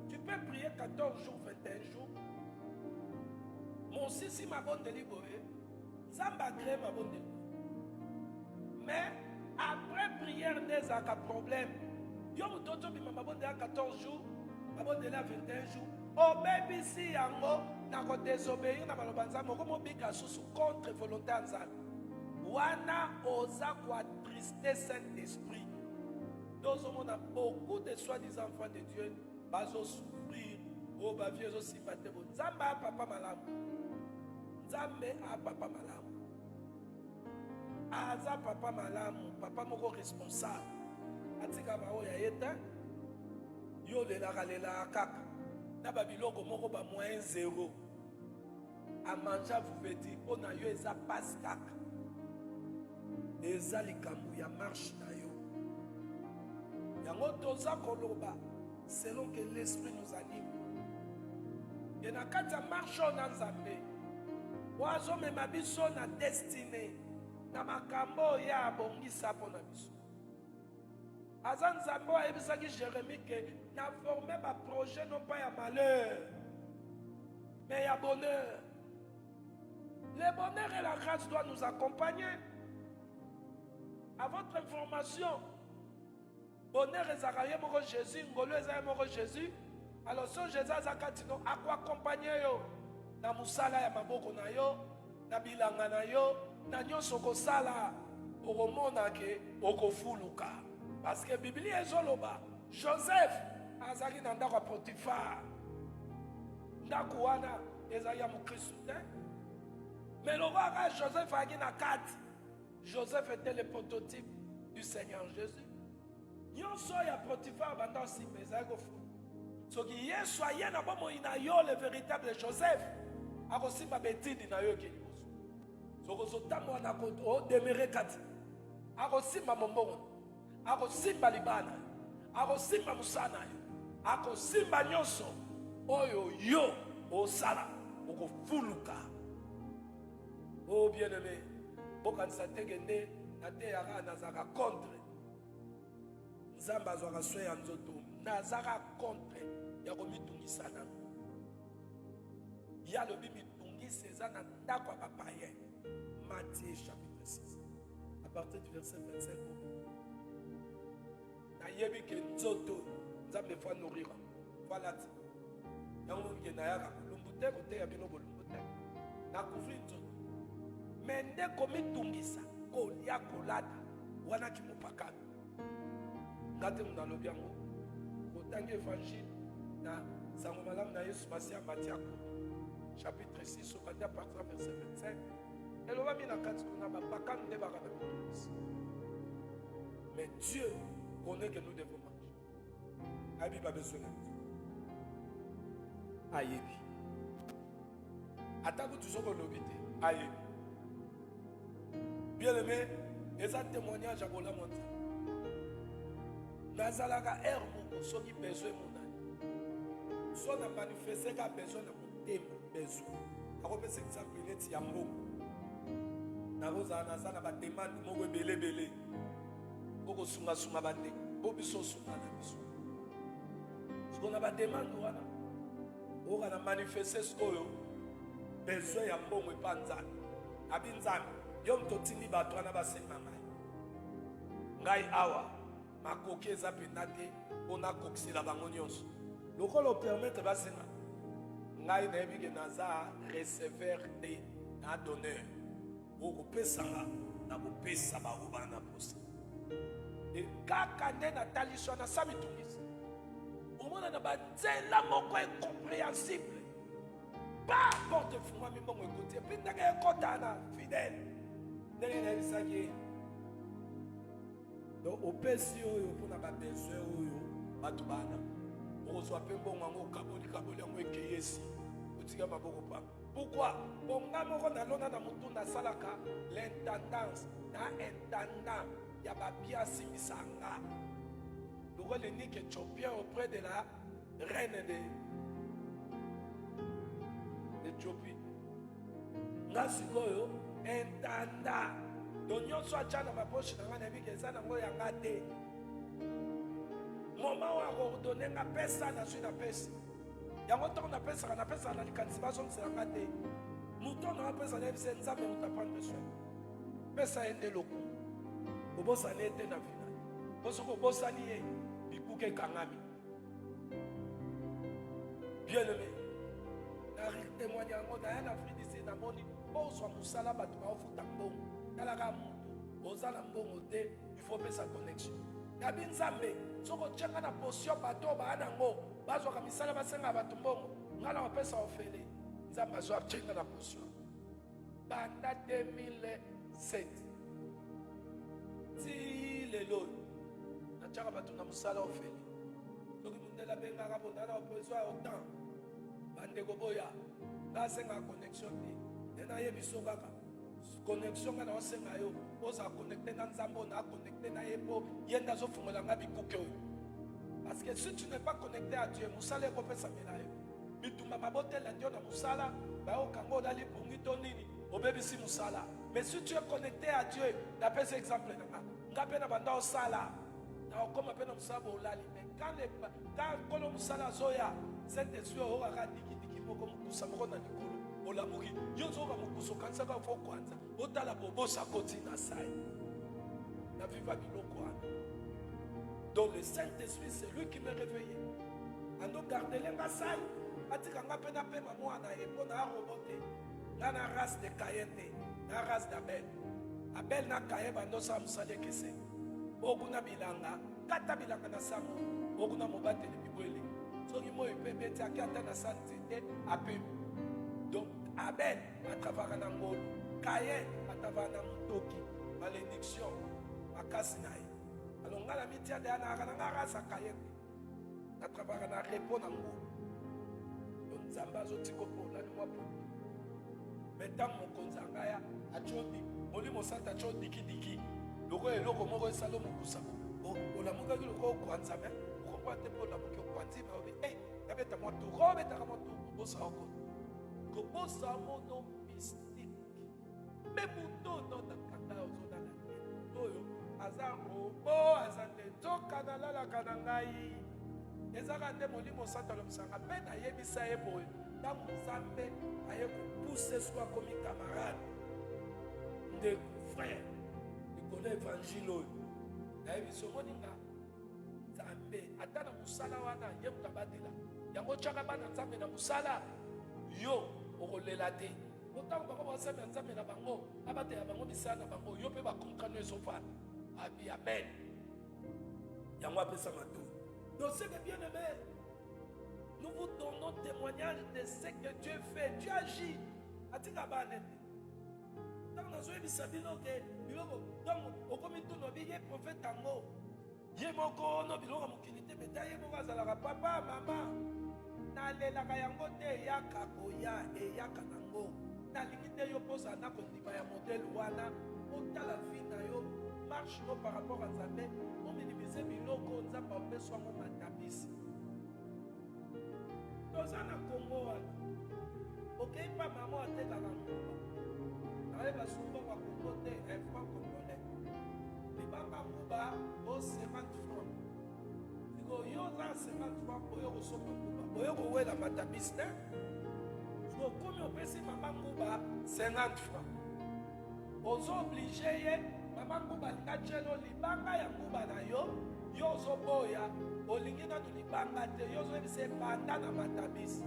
tu peux prier 14 jours, 21 jours. Mon sisi m'a bonne délibéré. Zamba crée ma bonne délibéré. Mais après prière des aka problème. Yo mutoto bima ma bonne délibéré 14 jours. Ma bonne délibéré 21 jours. Oh baby si yango. Nako désobéir na malobanza. Moko mobika susu contre volonté nzambe. Wana oza kwa tristesse Saint-Esprit. Nous on a beaucoup de soi-disant enfants de Dieu. Bazo souffrir. Oh ba vieux aussi paté bon. Zamba papa malam. Nzambe a papa malamu. Aza papa malamu, papa moko responsable. Atika ba oya yeta. Yo le la kaka. Na babiloko moko ba moins 0. A manger vous veut dire on a yo eza passe kaka. Eza likambu ya marche na yo. Yango toza koloba selon que l'esprit nous anime. Et na kata marche na Nzambe. Oazo mema biso na destiné na makambo ya bongisa pona biso. Azan Nzambe ayebisaki Jérémie que na former ba projet non pas ya malheur mais ya bonheur. Le bonheur et la grâce doivent nous accompagner. À votre information, bonheur et zakaye moko Jésus, ngolo ezaye moko Jésus. Alors so Jésus azakatino akwa accompagner yo. Na musala ya maboko na yo, na bilanga na yo, na nyonso kosala okomona ke okofuluka. Parce que Bible ezoloba Joseph azali na ndako ya Potifar. Ndako wana ezali ya Mukristo te. Mais le roi Joseph a na 4. Joseph était le prototype du Seigneur Jésus. Nyonso ya Potifar banda si ezali kofu. So ki Yesu aye na bomo ina yo le véritable Joseph. Akosimba betidi na yo kili. Soko sotamwa na ko o demere kati. Akosimba mombongo. Akosimba libana. Akosimba musana yo. Akosimba nyonso oyo yo osala okofuluka. Oh bien-aimé, bokanisa tegende na te yaka nazaka contre. Nzamba azwaka soin ya nzoto. Nazaka contre ya komitungisa na. Ya lobi mitungisa eza na ndako ya bapayen. Matthieu chapitre 6. À partir du verset 25. Na yebi ke nzoto nzambe fa nourrir. Voilà. Yango nge na yaka lumbute kote ya bino bolumbute. Na couvrir nzoto. Mende komitungisa kolia kolada wana kimupakana. Ngate muna lobi yango. Kotangi évangile na sango malamu na Yesu Masia Matthieu chapitre 6 au à partir verset 25. Et l'on va bien à 4 on a pas de débarras de mitungisa. Mais Dieu connaît que nous devons manger. Abi ba besoin. Ayebi. Atako tu soko lobité. Ayebi. Bien-aimé, les témoignages à Bola Monta. Nazalaka herbe, ceux qui besoin mon âme. Soit n'a manifesté qu'à besoin de mon thème, besoin. A repensé que ça peut être yambo. Narosa Nazana va demander mon belé belé. Boko sunga sunga bande. Bobiso sunga na biso. Ce qu'on a va demander, on a manifesté ce qu'on a besoin yambo et panzan. Abinzan. Yom totini bato na basenga ngai awa makoki eza penate pona kokisela bango nyonso lokolo permettre basenga ngai na yebi ke naza receveur de na donneur okopesanga na kopesa bango bana posa e kaka nde natali so na samitungisa omona na banzela moko incompréhensible pas porte fuma mimbongo ekoti epi ndenge ekota na fidèle. Donc au pesi oyo pona ba besoin oyo batu bana ozwa pe mbongo ngo kaboli yango ekeyesi utika maboko pa. Pourquoi? Bonga moko na lona na mutu na salaka l'intendance na intendant ya ba biasi misanga. Le roi l'unique éthiopien auprès de la reine d'Éthiopie. Ngasikoyo entanda donyo so achana maposhi na ngana bike sana ngo yanga te moma wa ko donner nga pesa na sui na pesa yango ntango napesaka na likanisi bazongiselanga te moto na apesaka yebise nzambe moto aprendre soin pesa ye nde lokumu obosani ye te na vina po soki obosani ye bikuke ekangami. Bien aimé, na témoigne yango na ya na Afrique du Sud namoni ozwa mosala bato baofuta mbongo talaka moto oza na mbongo te il faut pesa connexion yabi nzambe soki otyanga na position bato baa nango bazwaka misala basenga bato mbongo nga na bapesa ofele nzambe azwa atyenga na position banda 2007 ti lelo natyaka bato na mosala ofele soki mondela bengaka bondana opeswa otan bandeko boya ngasenga connexion te ena yebiso kaka connexion nga na osenga yo oza connecté na nzambe na connecté na ye mpo ye nde azofungola nga bikuke oyo parce que si tu n'es pas connecté à Dieu mosala ekopesamela yo bitumba babotela dio na mosala bayokanga odali pongi to nini obebisi mosala mais si tu es connecté à Dieu napesa exemple nanga nga mpe na banda osala na okoma mpe na mosala boolali mais quand kolo mosala azoya Saint-Esprit okaka dikidiki moko mokusa moko na likolo olamuki yo ozoka mokusa okanisaka fo kwanza otala bobosa koti na sai na viva biloko wana. Donc le Saint-Esprit c'est lui qui me réveillé ando gardelenga sai atikanga mpe na pema mwana ye mpo na arobote nga na race de Caïn te na race d'Abel. Abel na Caïn bandosala mosala ekese okuna bilanga kata bilanga na sango okuna mobateli bibwele soki moi mpe beti aki ata na santi te apemi. Donc Abel atravaka na ngolu Caïn atravaka na motoki malédiction makasi na ye alors nga na mitia deya naaka na nga rasa Caïn te atravaka na repo na ngolu. Donc nzambe azotika opolani mwa poki me ntango mokonzi angaya atyodi molimo santa atyo dikidiki loko eloko moko esala mokusa olamukaki loko okwanza me okokoa te mpo olamuki okwanzi me obe nabeta mwa tour obetaka mwa tour kobosa oko kobosa mono mystique me mutono na kanda ozonala te oyo aza robo aza nde nzoka nalalaka na ngai ezaka nde molimo santa olomisanga mpe nayebisa ye boye ntango nzambe aye kopuse so akomi camarade nde frère likolo évangile oyo nayebiso moninga nzambe ata na mosala wana ye moto abatela yango tyaka bana nzambe na mosala yo okolela te otango bango basambe ya nzambe na bango abatela bango misala na bango yo mpe bakomprano ezofana abi amen yango apesa mato. Donc c'est que bien aimé nous vous donnons témoignage de ce que Dieu fait. Dieu agit atika banete ntango nazoyebisa bino ke biloko ntango okomi tuna obi ye profete yango ye moko no biloko mokili te meta ye moko azalaka papa mama nalelaka yango te eyaka koya eyaka nango nalingi te yo mposa na kondima ya modele wana otala vi na yo marche no par rapport à nzambe ominimize biloko nzambe opeswango matabisi toza na kongo wana okei mpa mama atekaka nguba nayeba sumba kwa kongo te franc congolais libanga nguba o 50 franc siko yo oza 50 franc oyo kosomba nguba oyo kowela matabisi te siko okomi opesi mama nguba 50 franc ozo oblige ye mama nguba alinga tyelo libanga ya nguba na yo yo ozoboya olingi nanu libanga te yo ozoyebisa ebanda na matabisi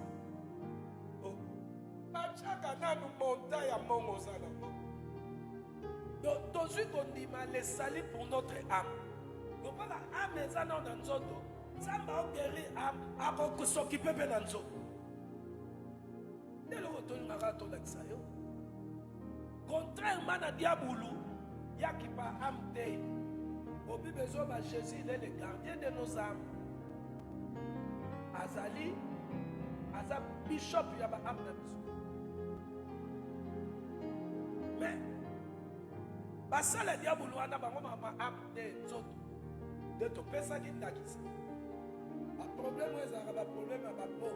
batyaka nanu monta ya mbongo oza nango. Donc tozwi kondima lesali pour notre âme lokola âme eza nao na nzoto nzambe aogeri âme akosokipe mpe na nzoto nde loko tolingaka tolakisa yo contrairement na diabulu yaki pa âme te obible ezoba Jésus il est le gardien de nos âmes azali aza bishop ya ba âme na biso mais basala diabulu wana bango mama âme te nzoto nde topesaki ndakisa baproblème ezalaka baproblème ya bapo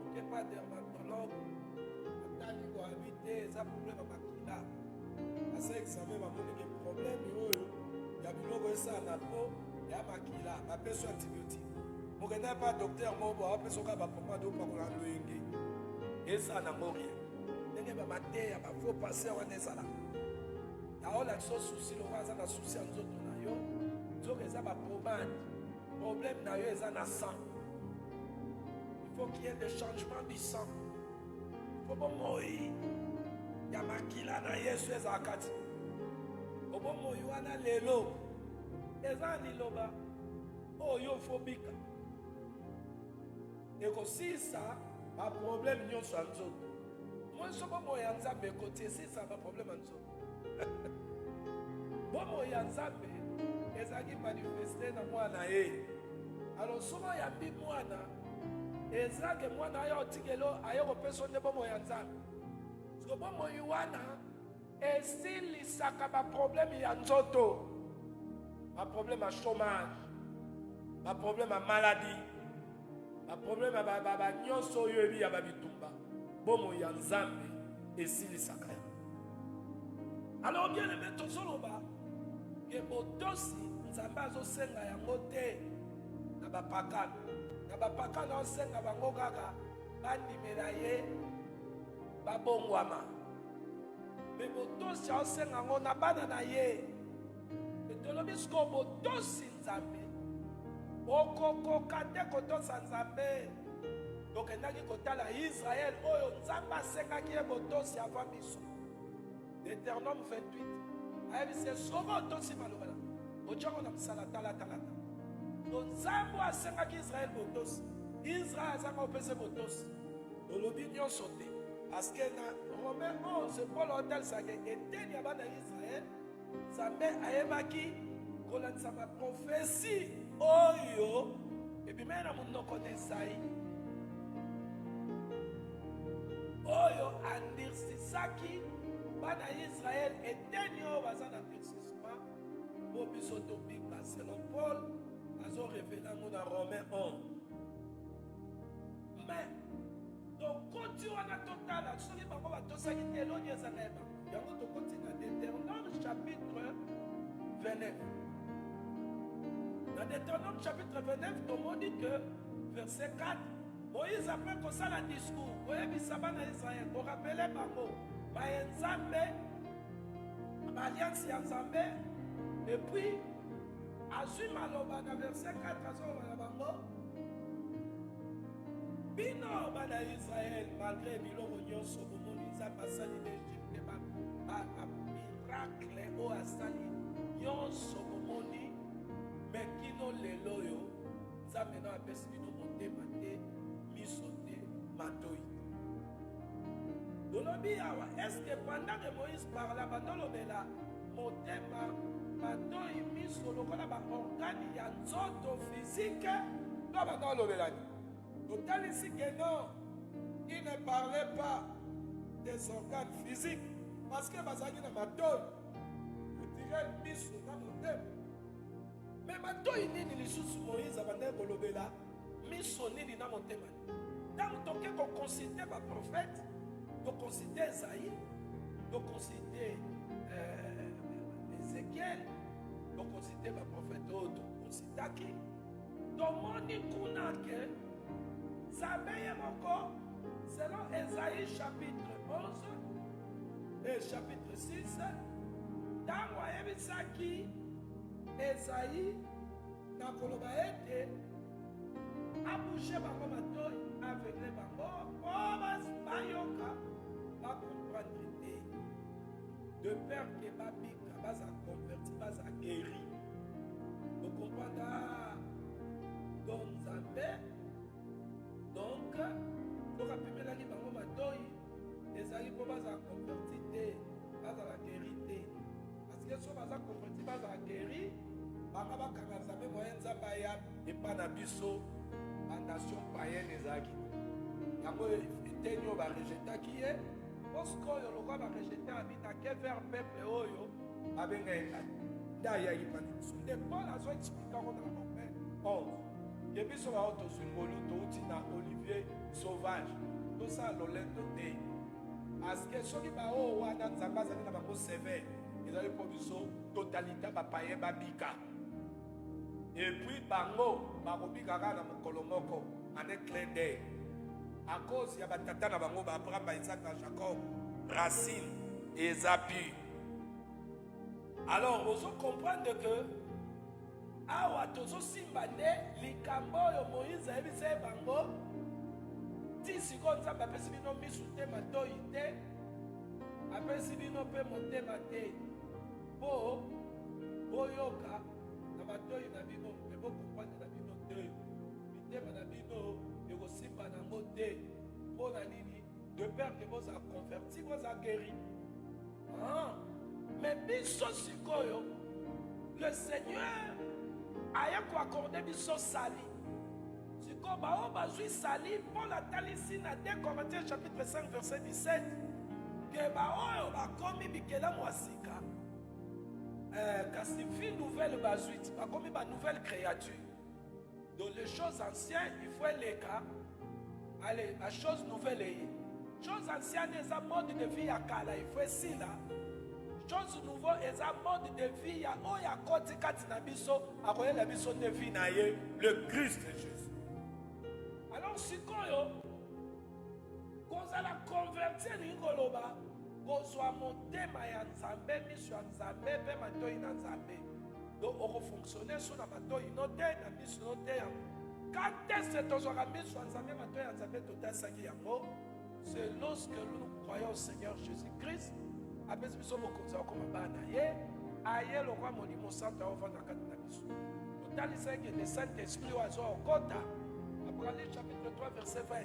oke pa dermatologue atali koabi te eza problème ya makila asa examen bamoniki problème oyo ya biloko esala na po ya makila bapeso antibiotique Vous n'avez pas docteur Mobo, après ce cas, pour moi, vous ne pouvez pas. Et ça n'a rien. Vous n'avez pas maté, il faut passer en Ezala. Il y a un souci, il y a un souci en Zoto. Il y a un problème, il y a un sang. Il faut qu'il y ait des changements du sang. Il faut que mourir. Il y a makila na Yesu ezakati. Obo moyo wana lelo. Eza liloba. Oyo phobika. Eko si ça, ma problème nyonso anzo. Moi sobo moya nzambe côté si ça ma problème anzo. Bo moya nzambe ezaki manifester na mwana e. Alors sobo ya bi mwana ezake mwana ayo tikelo ayo ko personne bo moya nzambe. Sobo moyo wana esilisaka ba problème ya nzoto. Ma problème à chômage. Ma problème à maladie. Ma problème à nyonso yobi ya babitumba. Bomo ya nzambe esilisaka. Alors bien aimé tozoloba ke botosi nzambe azosenga yango te na bapakana. Na bapakana osenga bango kaka bandimela ye babongwama. Me botosi osenga ngo na bana na ye. Etolobi sko botosi nzambe. Okokoka te kotosa nzambe. Tokendaki kotala Israël oyo nzambe asengaki ye botosi avant biso. Deutéronome 28. Ayebi se sobo otosi malobala. Ojongo na msala tala. Donc nzambe asengaki Israël botosi. Israël azanga opese botosi. Olobi nyonso te. Parce que na Romain 11, Paul Hotel sake eteni ya bana Israël. Nzambe ayebaki kolandisa ba prophétie oyo ebimena munoko n'Esaïe. Oyo andirsisaki bana Israël eteni oyo baza na durcissement po biso tobika selon Paul azo révéla ngo na Romain 11. Mais donc koti wana totala soki bango batosaki te eloni ezanga yeba yango tokoti na Deutéronome chapitre 29. Dans Deutéronome chapitre 29, on dit que verset 4, Moïse après qu'on ça le discours, Moïse en Israël, pour rappeler Bango, Nzambe, l'alliance Nzambe, et puis, Azum Maloba, dans verset 4, Azum Bango, Bino Bana Israël, malgré Bilo Rognon, Sobomo, Nzamba Sali d'Égypte, miracle, O Asali, Yon Sobomoni, mais qui n'ont les loyaux, ça maintenant a perçu de monter, maté, misoté, matoi. Est-ce que pendant que Moïse parle, pendant l'obéla, monter, matoi, miso, le organe, il y a un autre physique, là pendant l'obéla. D'autant ici que non, il ne parlait pas des organes physiques, parce que Bazaki n'a pas d'eau. Vous direz, miso, dans mon thème. Mais maintenant, il y a des choses Moïse avant de kolobela, misoni ni na motema. Tant qu'on considère les prophètes, on considère Esaïe, on considère Ézéchiel, on considère les prophètes, on considère qui. Donc, on dit qu'on a que ça veille encore, selon Esaïe chapitre 11 et chapitre 6, dans le qui Esaïe, dans Koloba ete, a bouché bango matoi, aveuglé bango, obas bayoka, ba comprendre te. De peur que babika, basa converti, basa guéri. Vous comprenez? Donc, Zambé, donc, faut rappeler la bango matoi, Esaïe pour basa converti te, basa la guéri te. Parce que si basa converti, basa guéri, Baba Kanazame Moyenza Baya et Panabiso, la nation païenne Ezaki. Yango Etenyo va rejeter qui est, parce que le roi va rejeter à quel vers peuple Oyo, avec un Daya Yipanisu. Les Paul a expliqué dans Romain 11. Et puis sur la haute symbole, Toutina Olivier Sauvage, tout ça l'olendo te. Parce que ceux qui ont un Zambazan n'a pas sévère, ils ont eu pour totalité païen Babika. Et puis bango bakobi kaka na mokolo moko en un clin d'œil. À cause ya batata na bango ba Abraham, ba Isaac, ba Jacob, Racine et Zapi. Alors, vous comprenez que awa tozo simbane likambo yo Moïse ebise bango ti siko nzambe apesi bino misu te matoi te apesi bino pe motema te po boyoka na matoi na bino pe bokomprendre na bino te mitema na bino ekosimba nango te mpo na nini de peur que boza converti boza guéri. Mais biso sikoyo le Seigneur aya ko accordé biso sali siko bao bazui sali Paul atali ici na 2 Corinthiens chapitre 5 verset 17 que bao bakomi bikela mwasika kasi vie nouvelle bazui bakomi ba nouvelle créature. Donc les choses anciennes il faut les cas. Allez, la chose nouvelle est chose ancienne est un mode de vie à kala il faut si là. Chose nouveau est un mode de vie ya oya koti kati na biso akoye la biso de vie na ye le Christ Jésus. Alors sikoyo kozala convertir ngoloba kozwa motema ya Nzambe miso ya Nzambe pe matoi na Nzambe. Donc on fonctionner sur la matoi no te na miso no te. Quand est-ce que tozwa miso ya Nzambe matoi ya Nzambe tota saki yango? C'est lorsque nous croyons au Seigneur Jésus-Christ. Après ce que nous avons comme banaye, aye le roi Molimo Santo au vent de la biso. Tout à l'heure que le Saint-Esprit oiseau au kota. Apocalypse chapitre 3 verset 20.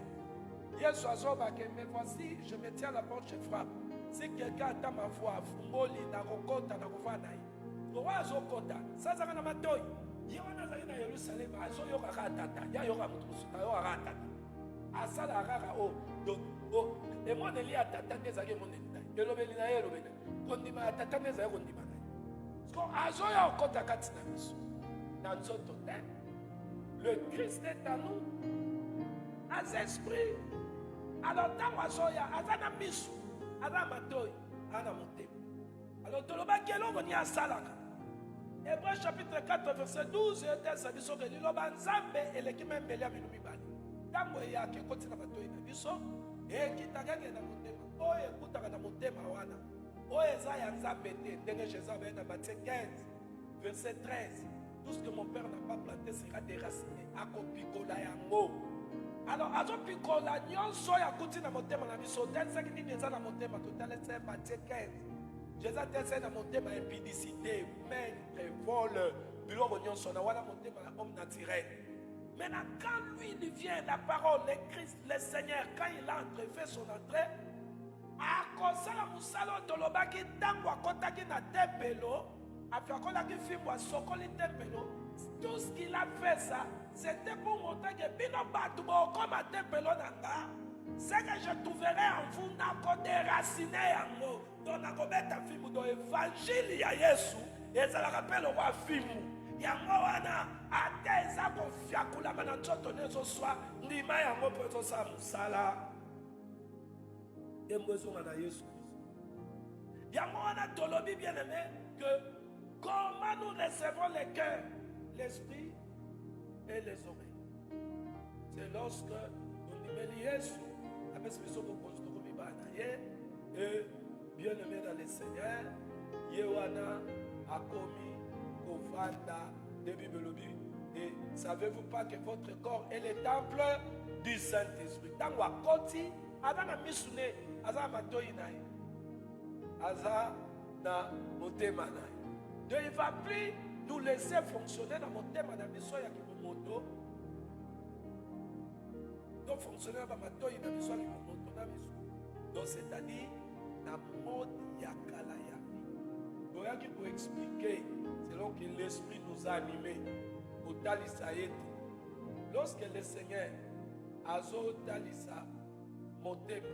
Yes oiseau baké, mais voici, je me tiens à la porte, je frappe. Si quelqu'un attend ma voix, fumboli na kota na kuvanaye. Le roi oiseau kota. Ça ça na matoi. Yona za na Yerusalem, oiseau yoka tata. Ya yoka mutusu, yoka tata. Asala rara o. Donc et moi ne lis à tata des agés mon état. Elobeli na elobeli. Kondima tata des agés kondima na. Parce que azoya okota katina biso. Dans notre temps, le Christ est en nous. As esprit. Alors tant azoya azana biso, azana matoi, ana motem. Alors toloba kelo voni asalaka. Hébreux chapitre 4 verset 12 et ça biso que liloba nzambe elekime mbele ya bilumi bali. Tango ya ke kotina matoi na biso. Et qui t'a gagné dans mon thème, oh, écoute, dans mon thème, oh, Esaïe, Nzambe, Jésus, dans Matthieu 15, verset 13. Tout ce que mon père n'a pas planté sera déraciné. Akopikola yango. Alors, Azopikola, nyon soya kuti dans mon thème, on a mis sur tel, c'est qui dit dans mon thème, total, c'est Matthieu 15. Jésus a dit dans mon thème, impudicité, maigre, vol, bureau, nyon son, voilà mon thème, homme naturel. Maintenant, quand lui il vient, la parole, le Christ, le Seigneur, quand il entre, fait son entrée, à cause de la moussalo tolobaki tango akotaki na tempelo, afiakolaki fimbo asokoli tempelo, tout ce qu'il a fait ça, c'était pour montrer que bino batubo comme à tempelo nanga, c'est que je trouverai en vous nako déraciné yango, donc nako beta fimbo dans l'évangile ya Yesu, et ça le rappelle au roi fimbo. Yango wana ate eza kofiakula na nzoto nezo swa ndima yango po tosa musala embezo na Yesu Christ. Yango wana tolobi bien aimé que comment nous recevons les cœurs, l'esprit et les oreilles. C'est lorsque nous nimeli Yesu apesi biso bokonzi tokomi bana ye et bien aimé dans le Seigneur ye wana akomi Kovanda de Bibelobi. Et savez-vous pas que votre corps est le temple du Saint-Esprit? Tango akoti, aza na misune, aza matoi nae, aza na motema nae. Donc il va plus nous laisser fonctionner dans motema na biso ya kimomoto. Donc fonctionner dans matoi na biso ya kimomoto na biso. Donc c'est-à-dire na mode ya kala ya vie. Donc il faut expliquer. Selon que l'Esprit nous a animés au talisaït. Lorsque le Seigneur a zo talisa motema,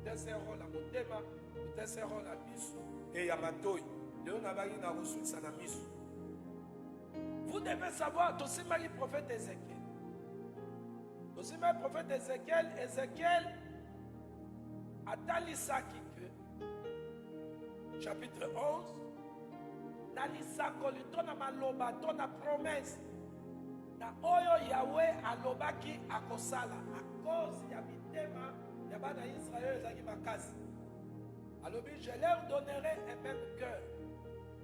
peut-être c'est rôle à motema, peut-être c'est rôle à misu et yamatoi. Léon n'avait pas reçu ça na misu. Vous devez savoir, aussi le prophète Ézéchiel. Aussi le prophète Ézéchiel, Ézéchiel a talisa qui que chapitre 11. Nalisa kolito na maloba to na promesse na oyo Yahweh alobaki akosala à cause ya mitema ya bana Israël ezaki makasi. Alobi, je leur donnerai un même cœur.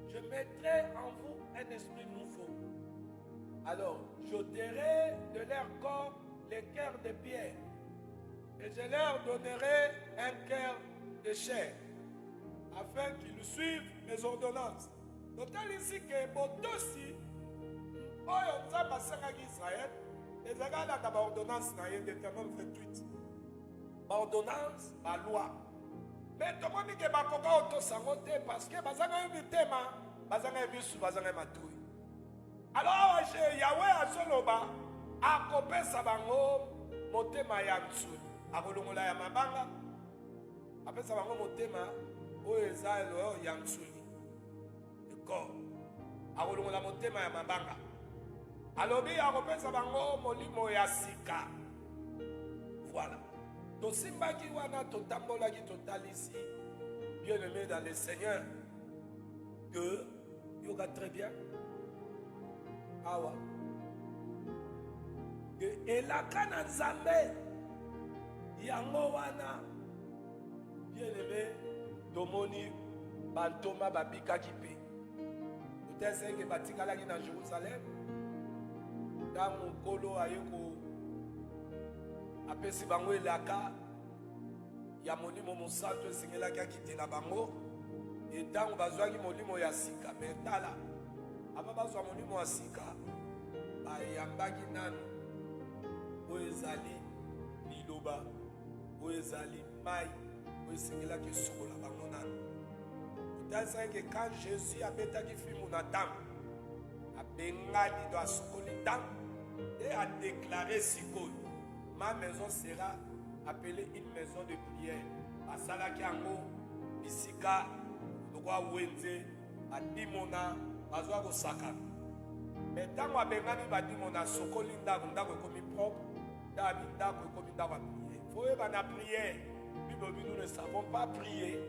Je mettrai en vous un esprit nouveau. Alors, j'ôterai de leur corps les cœurs de pierre. Et je leur donnerai un cœur de chair. Afin qu'ils suivent mes ordonnances. Donc, ici que Botosi, oyo nzamba sengaki Israël, ezaka na ba ordonnance na ye Deutéronome 28. Ba ordonnance, ba loi. Mais tout le monde dit que bakoka otosango te parce que bazanga mitema, bazanga bisu, bazanga matui. Alors Yahweh azoloba akopesa bango motema ya nsuli, akolongola ya mabanga, apesa bango motema oyo eza ya nsuli. D'accord. Akolongola motema ya mabanga. Alobi akopesa bango molimo ya sika. Voilà. Tosimbaki wana totambolaki totalisi, bien-aimé dans le Seigneur, que il y aura très bien. Awa. Que elaka na Nzambe yango wana, bien-aimé, tomoni bantoma babikaki pe. Peut-être que batikalaki na Jérusalem. Dans mon kolo ayeko apesi bango elaka ya molimo mosantu esengelaki akite na bango etango bazwaki molimo ya sika me tala aba bazwa molimo ya sika bayambaki nanu oyo ezali liloba oyo ezali mai oyo esengelaki esukola bango nanu otasaki quand Jésus abetaki filmu na ntango abengani do asukoli ntango et a déclaré sikoyo ma maison sera appelée une maison de prière. Asalaki ango bisika lokwa wenze adimona bazwa ko saka. Mais tango abengani badimona sokoli ndako ekomi propre, dabi ndako ekomi ndako prier. Faut y avoir prière. Nous ne savons pas prier.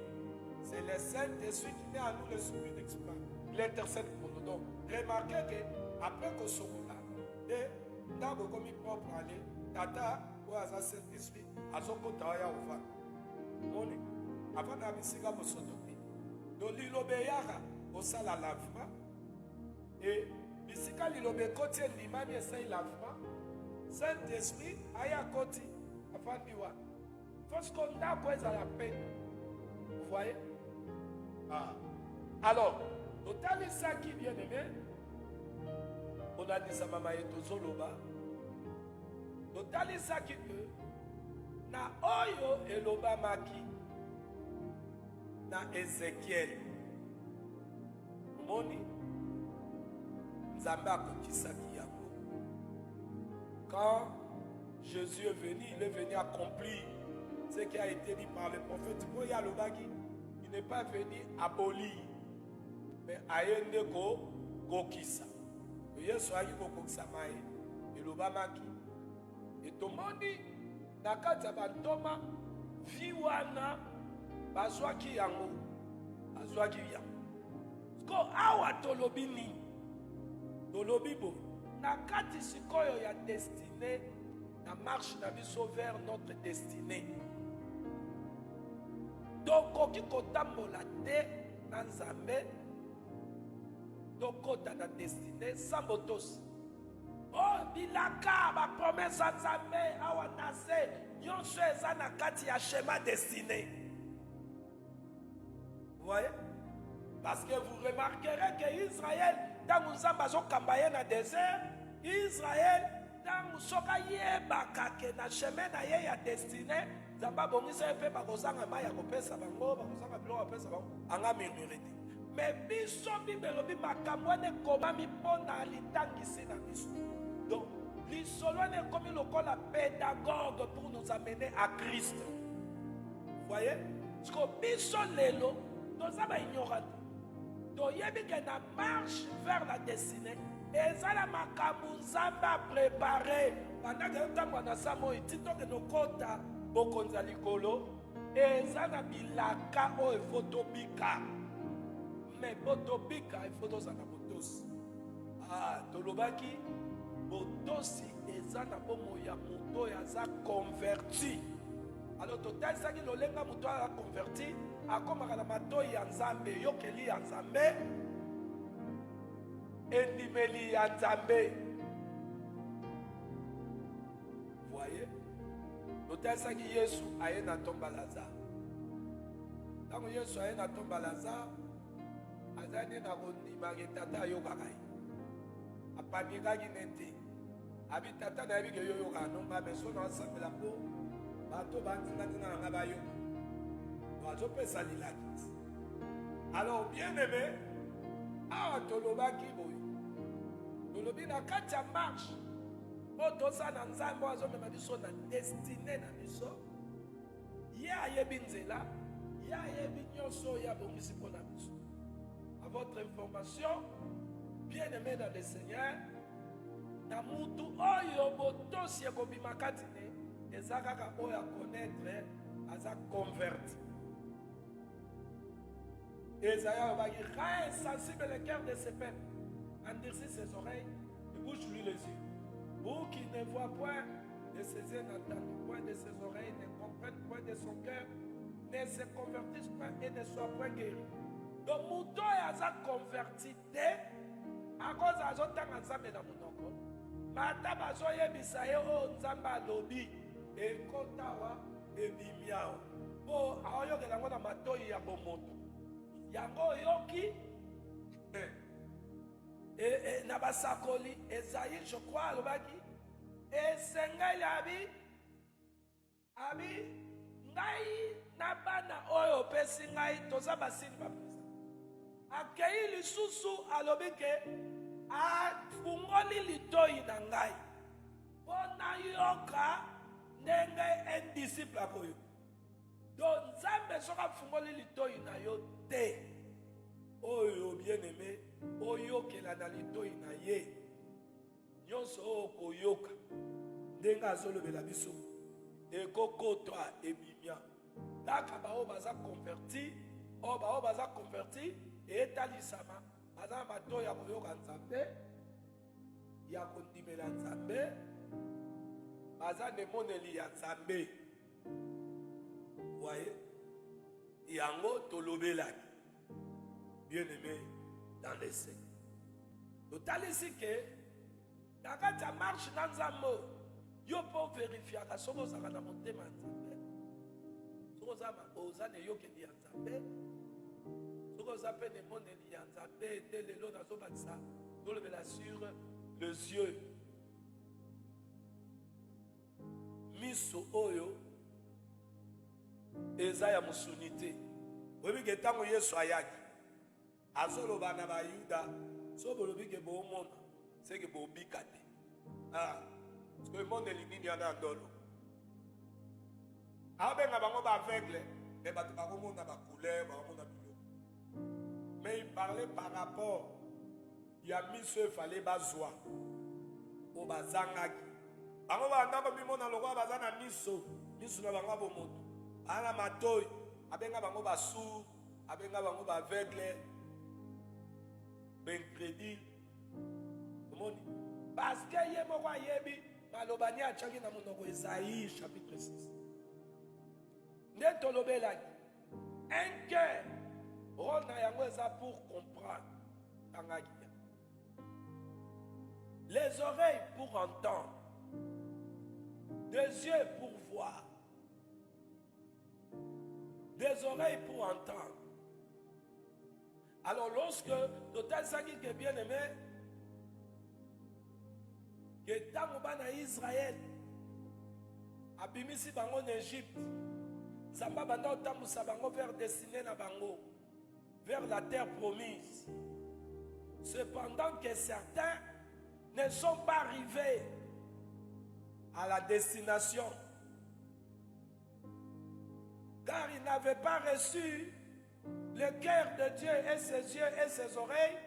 C'est le Saint-Esprit qui met à nous le souffle d'exploit. L'intercède pour nous. Donc, remarquez que après que sokola, ndako ekomi propre aller tata ou aza Saint-Esprit azokota ya ova moni avana bisika bosotoki do lilobe yaka osala lavement et bisika lilobe koti limami essaye lavement Saint-Esprit aya koti afandi wa parce qu'on a quoi à la peine vous voyez alors totali ça qui bien aimé on a dit ça mama et tozoloba totali saki que na oyo eloba maki na Ezekiel moni Nzambe akokisaki yango. Quand Jésus est venu, il est venu accomplir ce qui a été dit par le prophète. Il n'est pas venu abolir, mais ayende ko kokisa. Yesu ayi ko kokisa mai eloba maki. Et tomoni nakati ya bantoma vi wana bazwaki yango sko awa tolobi nini tolobi bo nakati sikoyo ya destinée na marche na biso vers notre destinée tokoki kotambola te na Nzambe tokota na destinée sans botosi. Oh, bilaka, ma promesse à Nzambe, awa nase, yon eza na kati ya schéma destiné. Vous voyez? Parce que vous remarquerez que Israël, dans Nzamba zo kambaye na désert, Israël, dans soka yebaka ke na chemin na ye ya destiné, Nzamba bongisa epe bakozanga maya kopesa bango, bakozanga biloko kopesa bango, anga murmuré. Mais biso bibelobi makambo ne komami pona litangisi na biso. Donc, l'isolo est comme le pédagogue pour nous amener à Christ. Vous voyez? Parce que biso lelo, nous avons ignoré. Donc, il y a une marche vers la destinée. Et ça, la makambo Nzamba préparé. Pendant que nous avons samo itito que nos kota bokonzali kolo. Et ça, na bilaka o efotobika. Mais botobika efotosana botos. Ah, tolobaki. botosi eza na bomo ya moto aza converti. Alors total ça qui lolenga moto a converti akomaka na matoi ya Nzambe, yokeli ya Nzambe, endimeli ya Nzambe. Voyez, total ça qui Yesu aye na tomba Lazare. Tango Yesu aye na tomba Lazare, azani na kondima ke tata yokaka ye. Apanikaki nete. Abi tata na yebi ke yo yoka nomba meso na asambela po bato bantinga tina nga bayo. Wazo pesa lilaki. Alors bien aimé, awa tolobaki boy. Tolobi na kati ya marche. Otosa na Nzambe wazo mema biso na destiné na biso. Ya ayebi nzela, ya ayebi nyonso ya bongisi pona biso. À votre information, bien aimé dans le Seigneur, na mutu oyo botosi ekobima kati ne eza kaka oyo akonaître aza converti. Esaïe obaki rend insensible le cœur de ses peuples, endurcit ses oreilles et bouche-lui les yeux. Vous qui ne voient point, de ses yeux n'entendent point, de ses oreilles ne comprennent point, de son cœur ne se convertissent point et ne soient point guéris. Donc mutu oyo aza converti te à cause azotanga Nzambe na monoko. Mata bazoyebisa ye oyo Nzambe alobi ekota awa ebimi awa po aoyokela yango na matoi ya bomoto yango oyoki na basakoli. Esaïe je crois alobaki esengeli abi ngai na bana oyo opesi ngai toza basili bapesa. Akei lisusu alobi ke afungoli litoi na ngai mpo nayoka ndenge un disciple akoyo. Donc Nzambe soki afungoli litoi na yo te, oyo bien aimé oyokela na litoi na ye nyonso oyo koyoka ndenge azolobela biso ekokotwa ebimia. Kaka bao baza converti, oyo bao baza converti etalisama baza na matoi ya koyoka Nzambe, ya kondimela Nzambe, baza nemoneli ya Nzambe. Voyez, yango tolobelaki bien aimé dans les Seigneurs. Totalisi ke na kati ya marche na Nzambe yo po verifiaka soki ozalaka na motema ya Nzambe, soki oza na eyokeli ya Nzambe, soki oza mpe nemoneli ya Nzambe te. Lelo nazobakisa tolobela sur les yeux miso oyo eza ya mosuni te. Oyebi ke ntango Yesu ayaki azoloba na bayuda so bolobi ke boomona seke boobika te. Soki emoneli nini yana ndolo abenga bango baaveugle me bato bakomona bacouleur bakomona biloko. Mais il parlait par rapport ya miso efale bazwa o bazangaki bango banda komimona lokwa baza na miso na bango bomoto ana matoi abenga bango basourd, abenga bango baaveugle, baincrédule. Omoni parce que ye moko ayebi malobani atiaki na monoko Esaïe chapitre 6 nde tolobelaki un cœur rôle na yango eza pour comprendre tangaki les oreilles pour entendre, des yeux pour voir, des oreilles pour entendre. Alors lorsque total saki que bien aimé que tango bana Israël abimisi bango en Égypte, Zamba banda otambusa bango vers destiné na bango, vers la terre promise. Cependant que certains ne sont pas arrivés à la destination car ils n'avaient pas reçu le cœur de Dieu et ses yeux et ses oreilles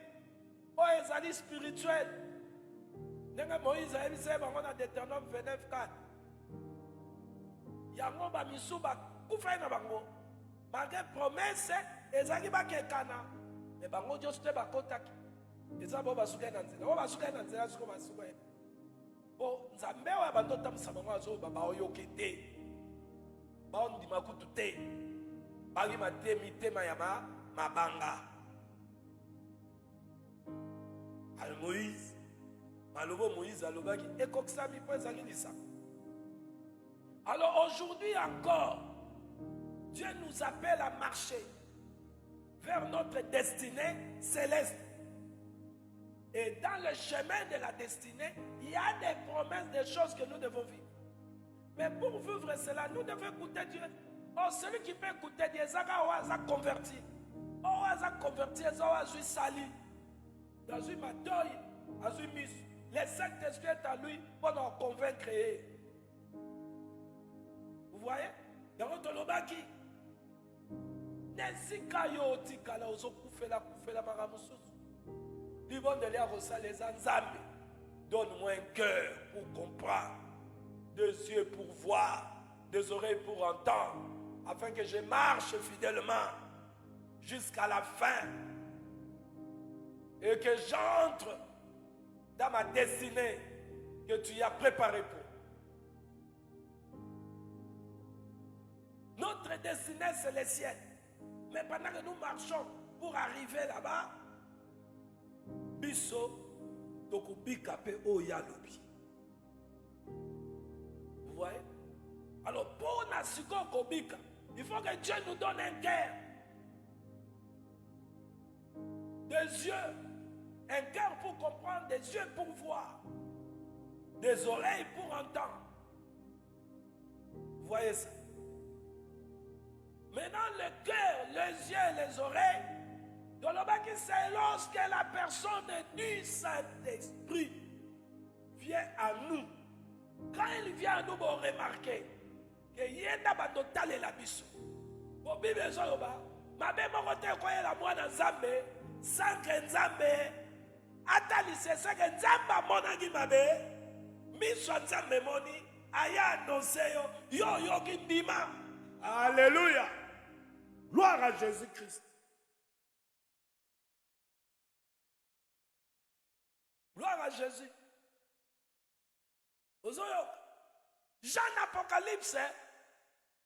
aux ezali spirituels. Ndenge Moïse ayebisa bango na Deutéronome 29:4 yango bamisu bakufai na bango malgré promesse ezali bakekana me bango nyonso te bakotaki. Eza bo basukai na nzela, bo basukai na nzela siko basukai Po nzambe wa bando tamsa bango azo baba oyoke te. Ba ondima kutu te. Bagi mate mitema ya mabanga. Al Moïse. Malobo Moïse alobaki ekoksami po ezali lisa. Alors aujourd'hui encore, Dieu nous appelle à marcher vers notre destinée céleste. Et dans le chemin de la destinée, il y a des promesses, des choses que nous devons vivre. Mais pour vivre cela, nous devons écouter Dieu. Oh, celui qui peut écouter Dieu, il a converti. Oh, il a converti, il a sali. Il a matoi, il a mis. Les Saint-Esprit est à lui pour nous convaincre. Vous voyez? Dans notre lobaki. Nesika yo tikala ozo kufela maramususu. Libon de l'air rosa les anzambe. Donne-moi un cœur pour comprendre, des yeux pour voir, des oreilles pour entendre, afin que je marche fidèlement jusqu'à la fin et que j'entre dans ma destinée que tu as préparée pour. Notre destinée, c'est le ciel. Mais pendant que nous marchons pour arriver là-bas, biso tokubika pe oyalobi. Vous voyez? Alors pour nasiko kobika, il faut que Dieu nous donne un cœur, des yeux, un cœur pour comprendre, des yeux pour voir, des oreilles pour entendre. Vous voyez ça? Maintenant, le cœur, les yeux et les oreilles, dans le bas qui c'est lorsque la personne du Saint-Esprit vient à nous. Quand il vient à nous, vous remarquez que il y a un la biso. Vous Bible est là bas. Ma mère m'a dit que la moi dans Zambé, sans que Zambé, atali c'est ça que Zamba mon agi mabe, miso Zambé moni, aya annoncé yo qui dima. Alléluia. Gloire à Jésus-Christ. Gloire à Jésus. Jean Apocalypse,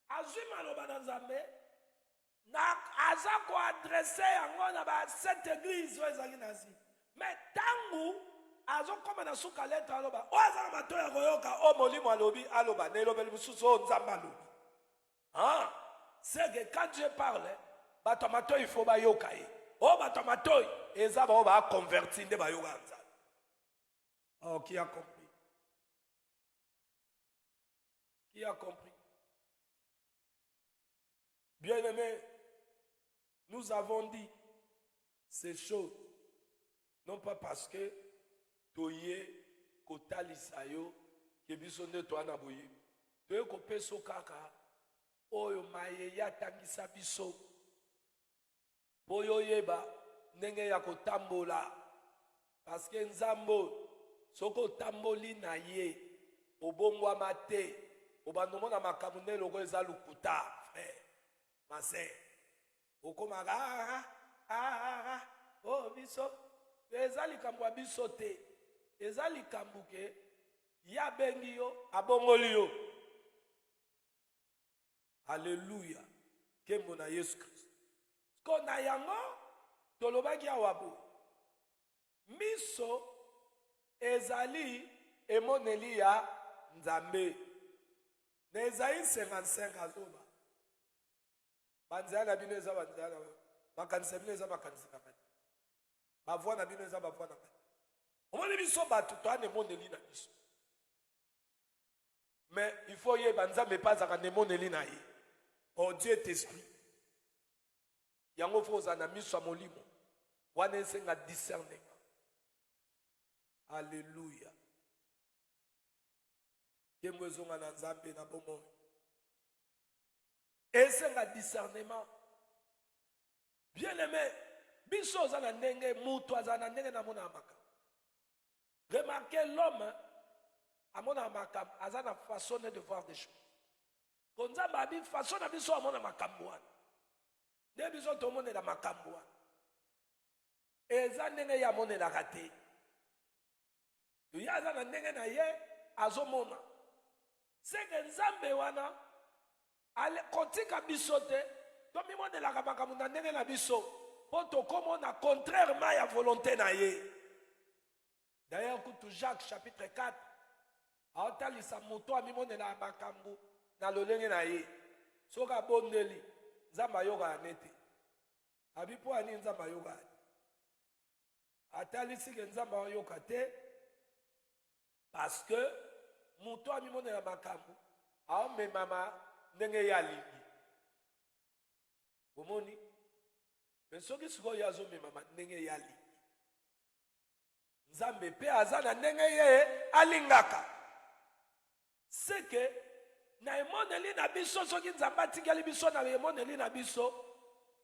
Azuma Lobanazambe, Azako adressé à cette église. Mais tangu, Azon comme na souka lettre aloba, Oazan matoya royoka, O molimo alobi, aloba, nelobel mususo, Nzambalo. Ah, c'est que quand Dieu parle, Batamato il faut bayokaye. Oh, Batamato, et ça va convertir de bayoganza. Oh, qui a compris? Qui a compris? Bien-aimés, nous avons dit ces choses, non pas parce que Toye, Kotalisayo, Kebisonde Toana Boye, Toye Kopeso Kaka, Oyo Maye Yatangisa Biso, Boyo Yeba, Nenge Yakotambola, parce que Nzambo, Soko Tamboli na ye, Obongwa Mate, Obandomona Makamune Logo Ezalukuta, frère, ma sœur, Okomaga, oh Biso, Ezali Kambwa Bisote, Ezali Kambuke, Yabengiyo, Abongolio. Alléluia. Kemona Yesu Christ. Kona yango, Tolobaki Awabo. Miso, Ezali, Emoneli ya Nzambe. Nezaï 55 azoba. Banzana bineza banzana. Makanisa bineza makanisa. Bavwana bineza bavwana. Omoni biso batu toane moneli na biso. Mais il faut y banzambe pas à moneli na yi. Oh Dieu est esprit. Yango faut na miso molimo. Wana senga discernement. Alléluia. Kemwezonga na nzambe na bomo. Esenga discernement. Bien aimé, biso za na ndenge mutu za na ndenge na mona maka. Remarquez l'homme à mon amakam, à sa façon de voir des choses. Quand nzamba bi façon na biso à mon amakambuan. Ne biso to mona na makambuan. Eza ndenge ya mona na raté. Tu ya za na ndenge na ye, azomona seke nzambe wana ale kotika biso te tomimonelaka makambo na ndenge na biso mpo tokomona contrairement ya volonté na ye. D'ailleurs kutu Jacques chapitre 4 aotalisa moto amimonela makambo na lolenge na ye soki abondeli nzambe ayoka nete abi mpo ani nzambe ayoka atalisi ke nzambe ayoka te parce que moto amimonela makambo aomemama ndenge ye alingi bomoni me soki sikoyo azomemama ndenge ye alingi nzambe mpe aza na ndenge ye alingaka seke na emoneli na biso soki nzambe atikeli biso na emoneli na biso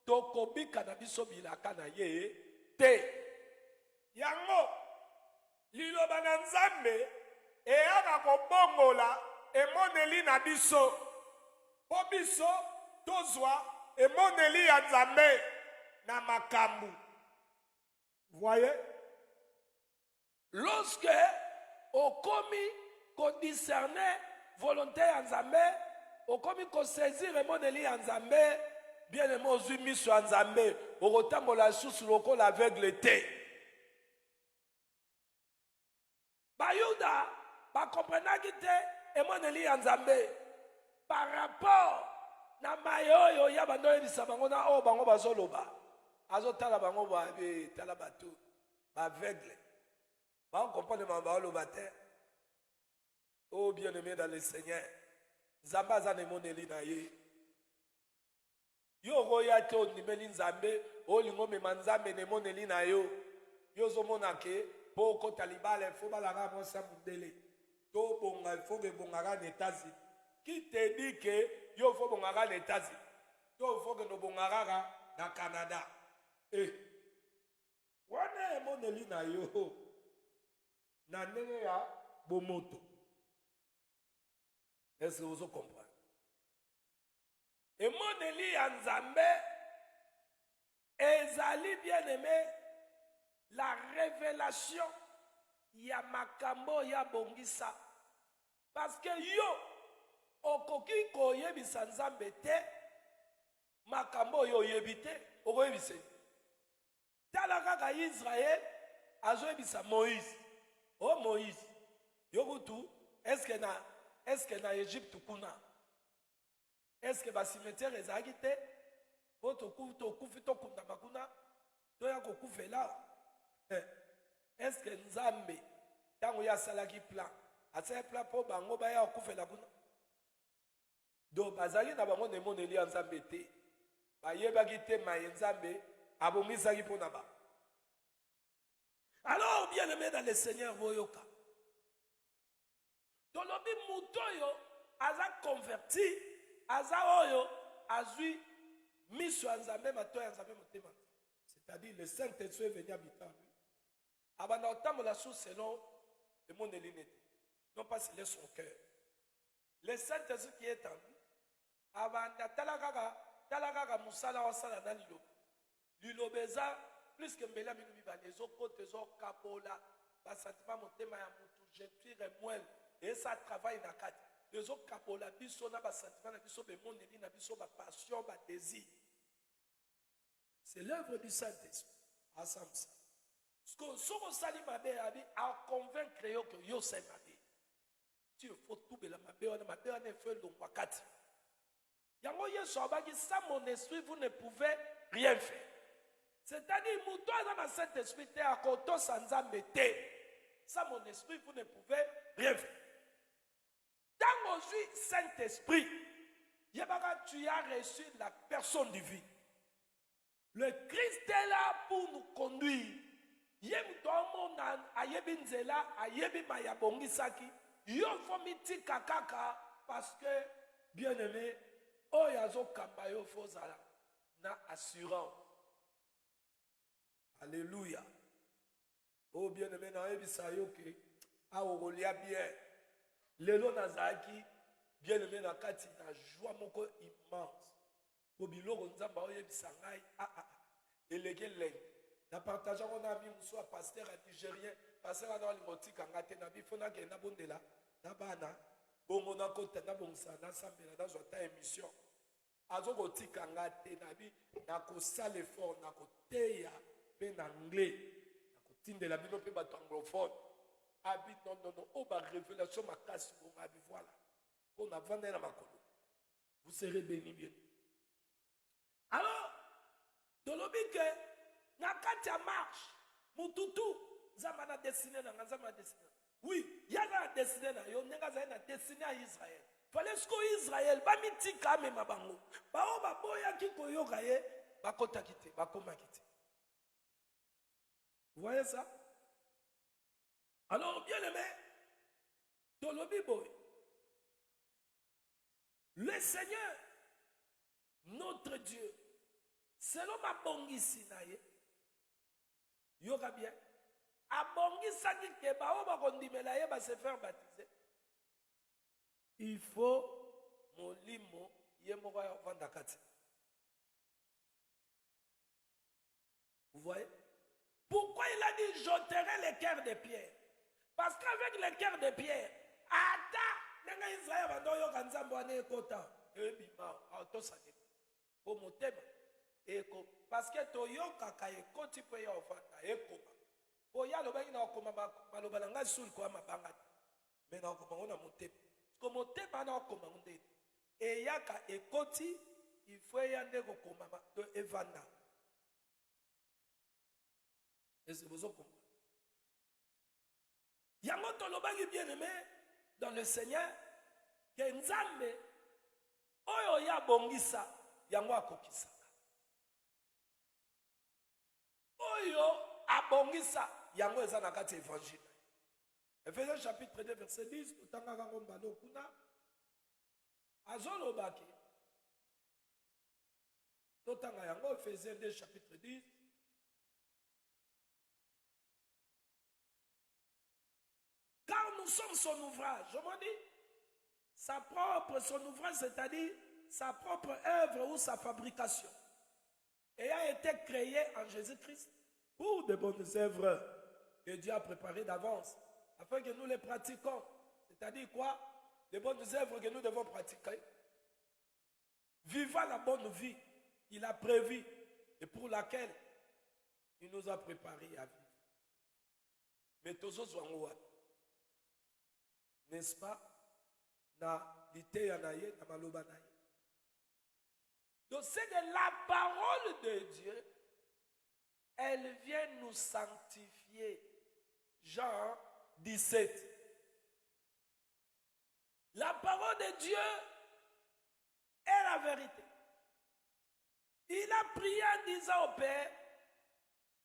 tokobika na biso bilaka na ye te. Yango liloba na nzambe eyaka kobongola emoneli na biso po biso tozwa emoneli ya nzambe na makambu. Voyez? Lorsque okomi kodiscerner volonté ya nzambe, okomi kosaisir emoneli ya nzambe, bien aimé ozwi miso ya nzambe, okotambola susu lokola aveugle te. Bayuda bakomprenaki te emoneli ya nzambe par rapport na mayoyo ya bando yebisa bango na oyo bango bazoloba azotala bango babe tala bato baveugle bakomprenre bango bazoloba te. Oh bien-aimé dans le Seigneur, nzambe aza na emoneli na ye yo okoya te ondimeli nzambe olingo omema nzambe na emoneli na yo yo ozomona ke mpo okota libala efo balanga mosa mondele to bonga efo ebongaka na États-Unis. Qui te dit que yo fo bongaka na États-Unis to fo ke no bongaka na Canada wana emoneli na yo na ndenge ya bomoto. Est-ce que vous comprenez? Emoneli ya nzambe ezali bien aimé la révélation ya makambo ya bongisa. Parce que yo okoki koyebisa nzambe te makambo yo oyebite okoyebise. Tala kaka Israël azoyebisa Moïse. Oh Moïse, yo kutu est-ce que na Égypte kuna est-ce que basimetiere ezalaki te po tokufi tokundama kuna toya kokufela est-ce que nzambe ntango ye asalaki plan asalaki plan mpo bango baya kokufela kuna donc bazalaki na bango na emoneli ya nzambe te bayebaki te maye nzambe abongisaki mpo na bango. Alors bien aimé dans le Seigneur boyoka tolobi mutu oyo aza converti aza oyo azwi miso ya nzambe mato ya nzambe motema, c'est-à-dire le Saint-Esprit est venu habiter en lui abanda otambola sous selon emoneli nete non pas selon son cœur. Le Saint-Esprit qui est en lui abanda tala kaka musala osala na liloba eza plus que mbela minu mibale ezokota ezokabola basentima motema ya mutu jetire mwele et ça travaille na kati ezokabola biso na basentima na biso bemoneli na biso bapassion badésir. C'est l'œuvre du Saint-Esprit ensemble ça. Soki osali mabe abi aconvaincre yo ke yo osali mabe ti efo tubela mabe wana efo elongwa kati yango Yesu abaki sans mon esprit vous ne pouvez rien faire. C'est-à-dire mutu aza na Saint-Esprit te akotosa nzambe te. Sans mon esprit vous ne pouvez rien faire. Dans aujourd'hui Saint-Esprit, tu as reçu la personne divine. Le Christ est là pour nous conduire. Parce que, bien aimé, na assurance. Alléluia. Oh bien aimé, na ebisayoke. Ah, olia bien. Lelo nazaki, bien aimé na kati na joie moko immense. Bobiloko nzamba oyebisa ngai eleke leng. Na partage on a mis muso pasteur nigérien, pasteur na limotika ngate na bifona ke na bondela. Nabana, bongo na kota na bongsa na sambela na zota émission. Azo kotika ngate nabi na ko sale fort na ko teya pe na anglais. Na ko tindela bino pe bato anglophone. Abi non o ba révélation makasi bon abi voilà. On a vendu na makolo. Vous serez bénis bien. Alors, dans le but que na katia marche, mututu zamana destiné na zamana destiné. Oui, il y a un destiné na yo nenga za na destiné à Israël. Fallait ce que Israël ba mitika me mabango. Ba o ba boya ki koyoka ye ba kota kité, ba koma kité. Vous voyez ça? Alors, bien aimé, dans le Bible, le Seigneur, notre Dieu, selon ma bongisi na ye, yoga bien, a bongisa ki ke ba o ba kondimela ye ba se faire baptiser. Il faut molimo ye moko ya vanda kati. Vous voyez? Pourquoi il a dit j'ôterai les cœurs de pierre? Parce qu'avec les cœurs de pierre, Ada, nenga Israël va doyo kanzambo ane kota. Ebima, autosane. Au motema. Eko. Parce que toyo kaka ekoti pe ya ofanda ekoma. Oya lo bangi na okoma maloba nga sul kwa mabanga. Mais na okoma ona motema. Ko motema na okoma nde. E yaka ekoti il faut ya ndeko koma to evanda. Et c'est besoin comprendre. Yamoto lobaki bien aimé dans le Seigneur que Nzambe oyo ya bongisa yango akokisaka. Oyo abongisa yango eza na kati évangile. Ephésiens chapitre 2 verset 10 otanga kango mbalo kuna azolobaki totanga yango Ephésiens 2 chapitre 10. Car nous sommes son ouvrage. Je m'en dis, son ouvrage, c'est-à-dire sa propre œuvre ou sa fabrication, ayant été créé en Jésus-Christ pour de bonnes œuvres que Dieu a préparées d'avance, afin que nous les pratiquions. C'est-à-dire quoi? De bonnes œuvres que nous devons pratiquer. Vivant la bonne vie qu'il a prévue et pour laquelle il nous a préparés à vivre. Mais tous autres, n'est-ce pas? Na liteya na ye, na maloba na ye. Donc c'est que la parole de Dieu, elle vient nous sanctifier. Jean 17. La parole de Dieu est la vérité. Il a prié en disant au Père,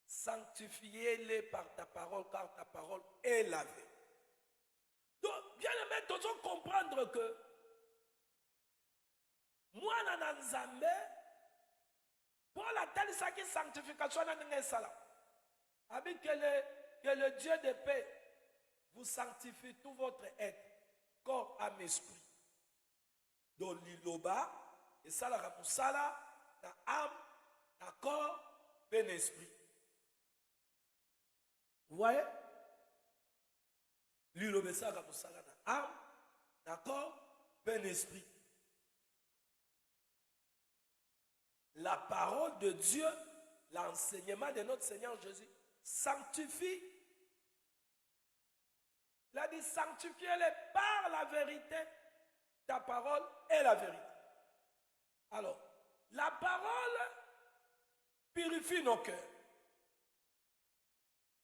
sanctifiez-les par ta parole, car ta parole est la vérité. Donc, bien aimé, nous devons comprendre que moi, dans Nzambe, pour la telle sanctification, que le Dieu de paix vous sanctifie tout votre être, corps, âme, esprit. Donc, l'iloba, et ça, la ramusala, la âme, la corps, et l'esprit. Vous voyez? L'ilobesa ramusala, la âme, la corps, et l'esprit. La parole de Dieu, l'enseignement de notre Seigneur Jésus, sanctifie. Il a dit sanctifiez-les par la vérité. Ta parole est la vérité. Alors, la parole purifie nos cœurs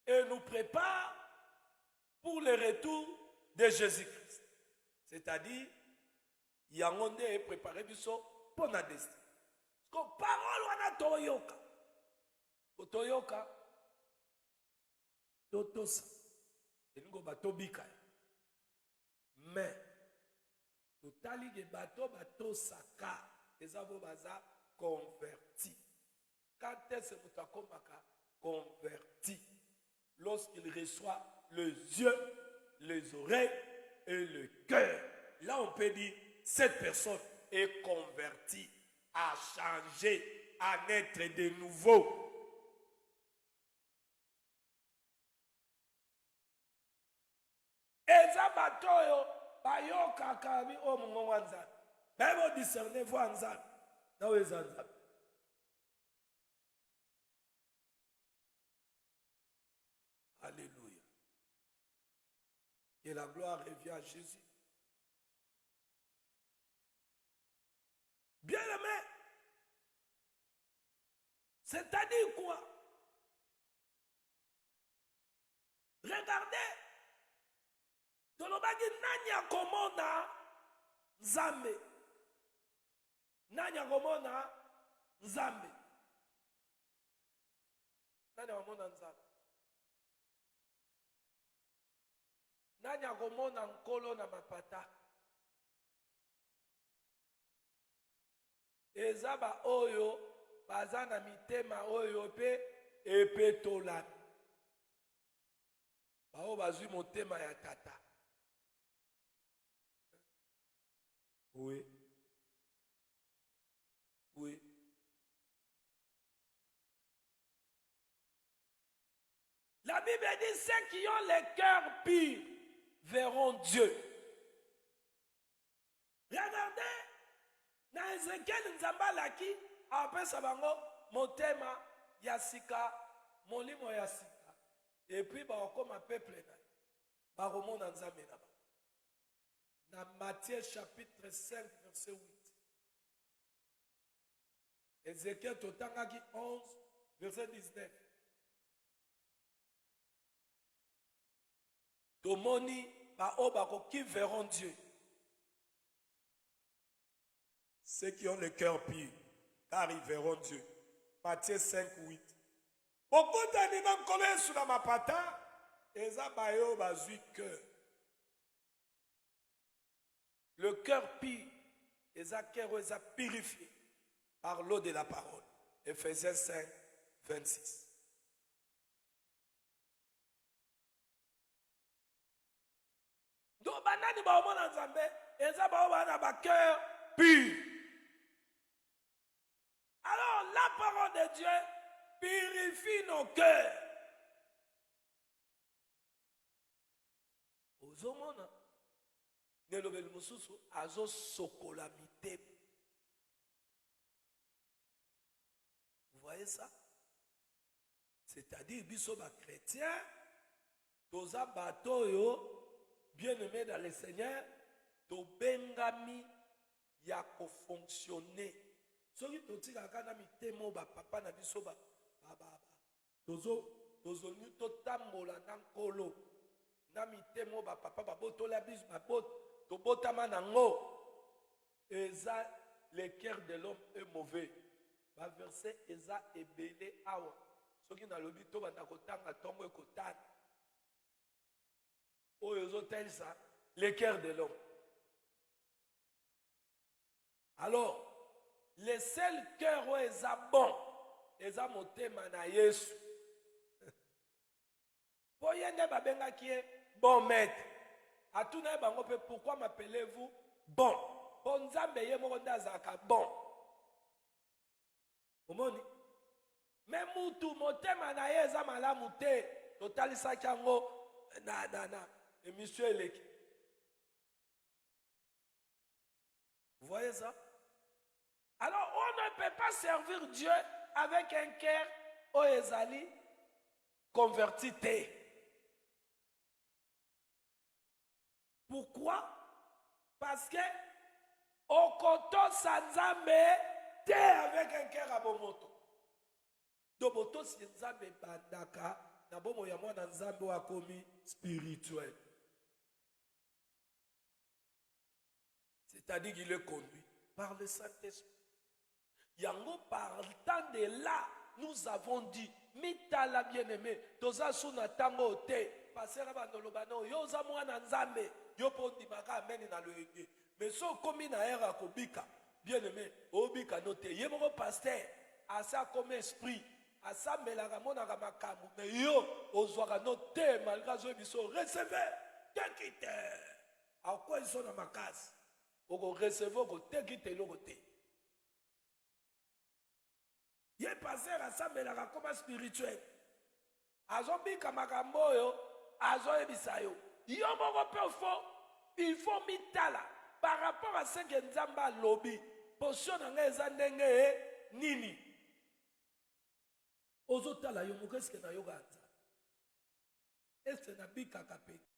et nous prépare pour le retour de Jésus-Christ. C'est-à-dire, Yangonde est préparé pour notre destin. Parce que parole wana toyoka. Toyoka. Totosa. Elingo bato bika. Mais totali ge bato saka. Ezabo baza converti. Quand est-ce que tu as converti? Lorsqu'il reçoit les yeux, les oreilles et le cœur. Là on peut dire cette personne est convertie, a changé, à naître de nouveau. Eza batoyo bayoka kabi o mongo wanza bebo discerner voir nzambe na weza nzambe. Alléluia. Que la gloire revient à Jésus. Bien aimé, c'est-à-dire quoi? Regardez, tolobaki nani akomona nzambe, nani akomona nzambe, nani akomona nzambe, nani akomona nkolo na mapata. Eza ba oyo baza na mitema oyo pe epetolami, bao bazwi motema ya tata. Oui. Oui. La Bible dit ceux qui ont les cœurs purs verront Dieu. Regardez, dans Ézéchiel Nzambalaki, après Sabango, motema yasika, molimo yasika. Et puis, comme un peuple, bah, remonte dans Nzambe là-bas. Dans Matthieu chapitre 5, verset 8. Ézéchiel Totangaki 11, verset 19. Tomoni, bah, qui verront Dieu. Ceux qui ont le cœur pur, car ils verront Dieu. Matthieu 5, 8. Beaucoup d'animaux collés sur la mapata, et ça, bayo, bazui cœur. Le cœur pur, et ça, cœur, ça purifié par l'eau de la parole. Ephésiens 5, 26. Donc, banani ba omona nzambe, et ça, ba omona ba cœur pur. Alors, la parole de Dieu purifie nos cœurs. Ozomona, nelobeli mususu azo sokola mite. Vous voyez ça? C'est-à-dire, bisoba chrétien, toza batoyo, bien-aimé dans le Seigneur, to bengami ya ko fonctionner. Soki totika kana mitemo ba papa na biso ba tozo ni totambola na nkolo na mitemo ba papa ba botola biso ba bot to botama nango. Eza le cœur de l'homme est mauvais. Ba verset eza ebele awa. Soki na lobi to banda kotanga tongo ekotana. Oyo zo tel ça le cœur de l'homme. Alors le seul cœur où est bon, est motema na Yesu. Pour yende babenga qui est bon maître. A tout na bango pe pourquoi m'appelez-vous bon? Bon nzambe ye mo ndazaka bon. Omoni? Mais mutu motema na ye eza malamu te. Totalisa kango na émission eleki. Vous voyez ça? Alors, on ne peut pas servir Dieu avec un cœur oezali converti. Pourquoi? Parce que au koto sanzambe te avec un cœur abomoto. Donc, boto sanzambe bandaka na bomo ya mwana nzambe wa komi spirituel. C'est-à-dire qu'il est conduit par le Saint-Esprit. Yango partant de là, nous avons dit, mitala bien-aimé, toza suna tango te, passer abanolobano, yoza mwana nzambe, yopondi maka ameni na loyenge. Mais so komi na era kobika, bien-aimé, obika note, yemoko pasteur, asa comme esprit, asa melaka monaka makamu, mais yo, ozwaka note, malgré zo biso, recevez, tekite. A quoi ils sont dans ma case? Oko recevez, oko tekite lokote. Yé passé à ça, mais la comme spirituel. Azo bika makambo yo, azo ebisayo. Yo moko pe fo, il faut mitala par rapport à ce que nzamba lobby position na ngai eza ndenge nini ozotala yo moko eske na yo ganza ese na bikaka pe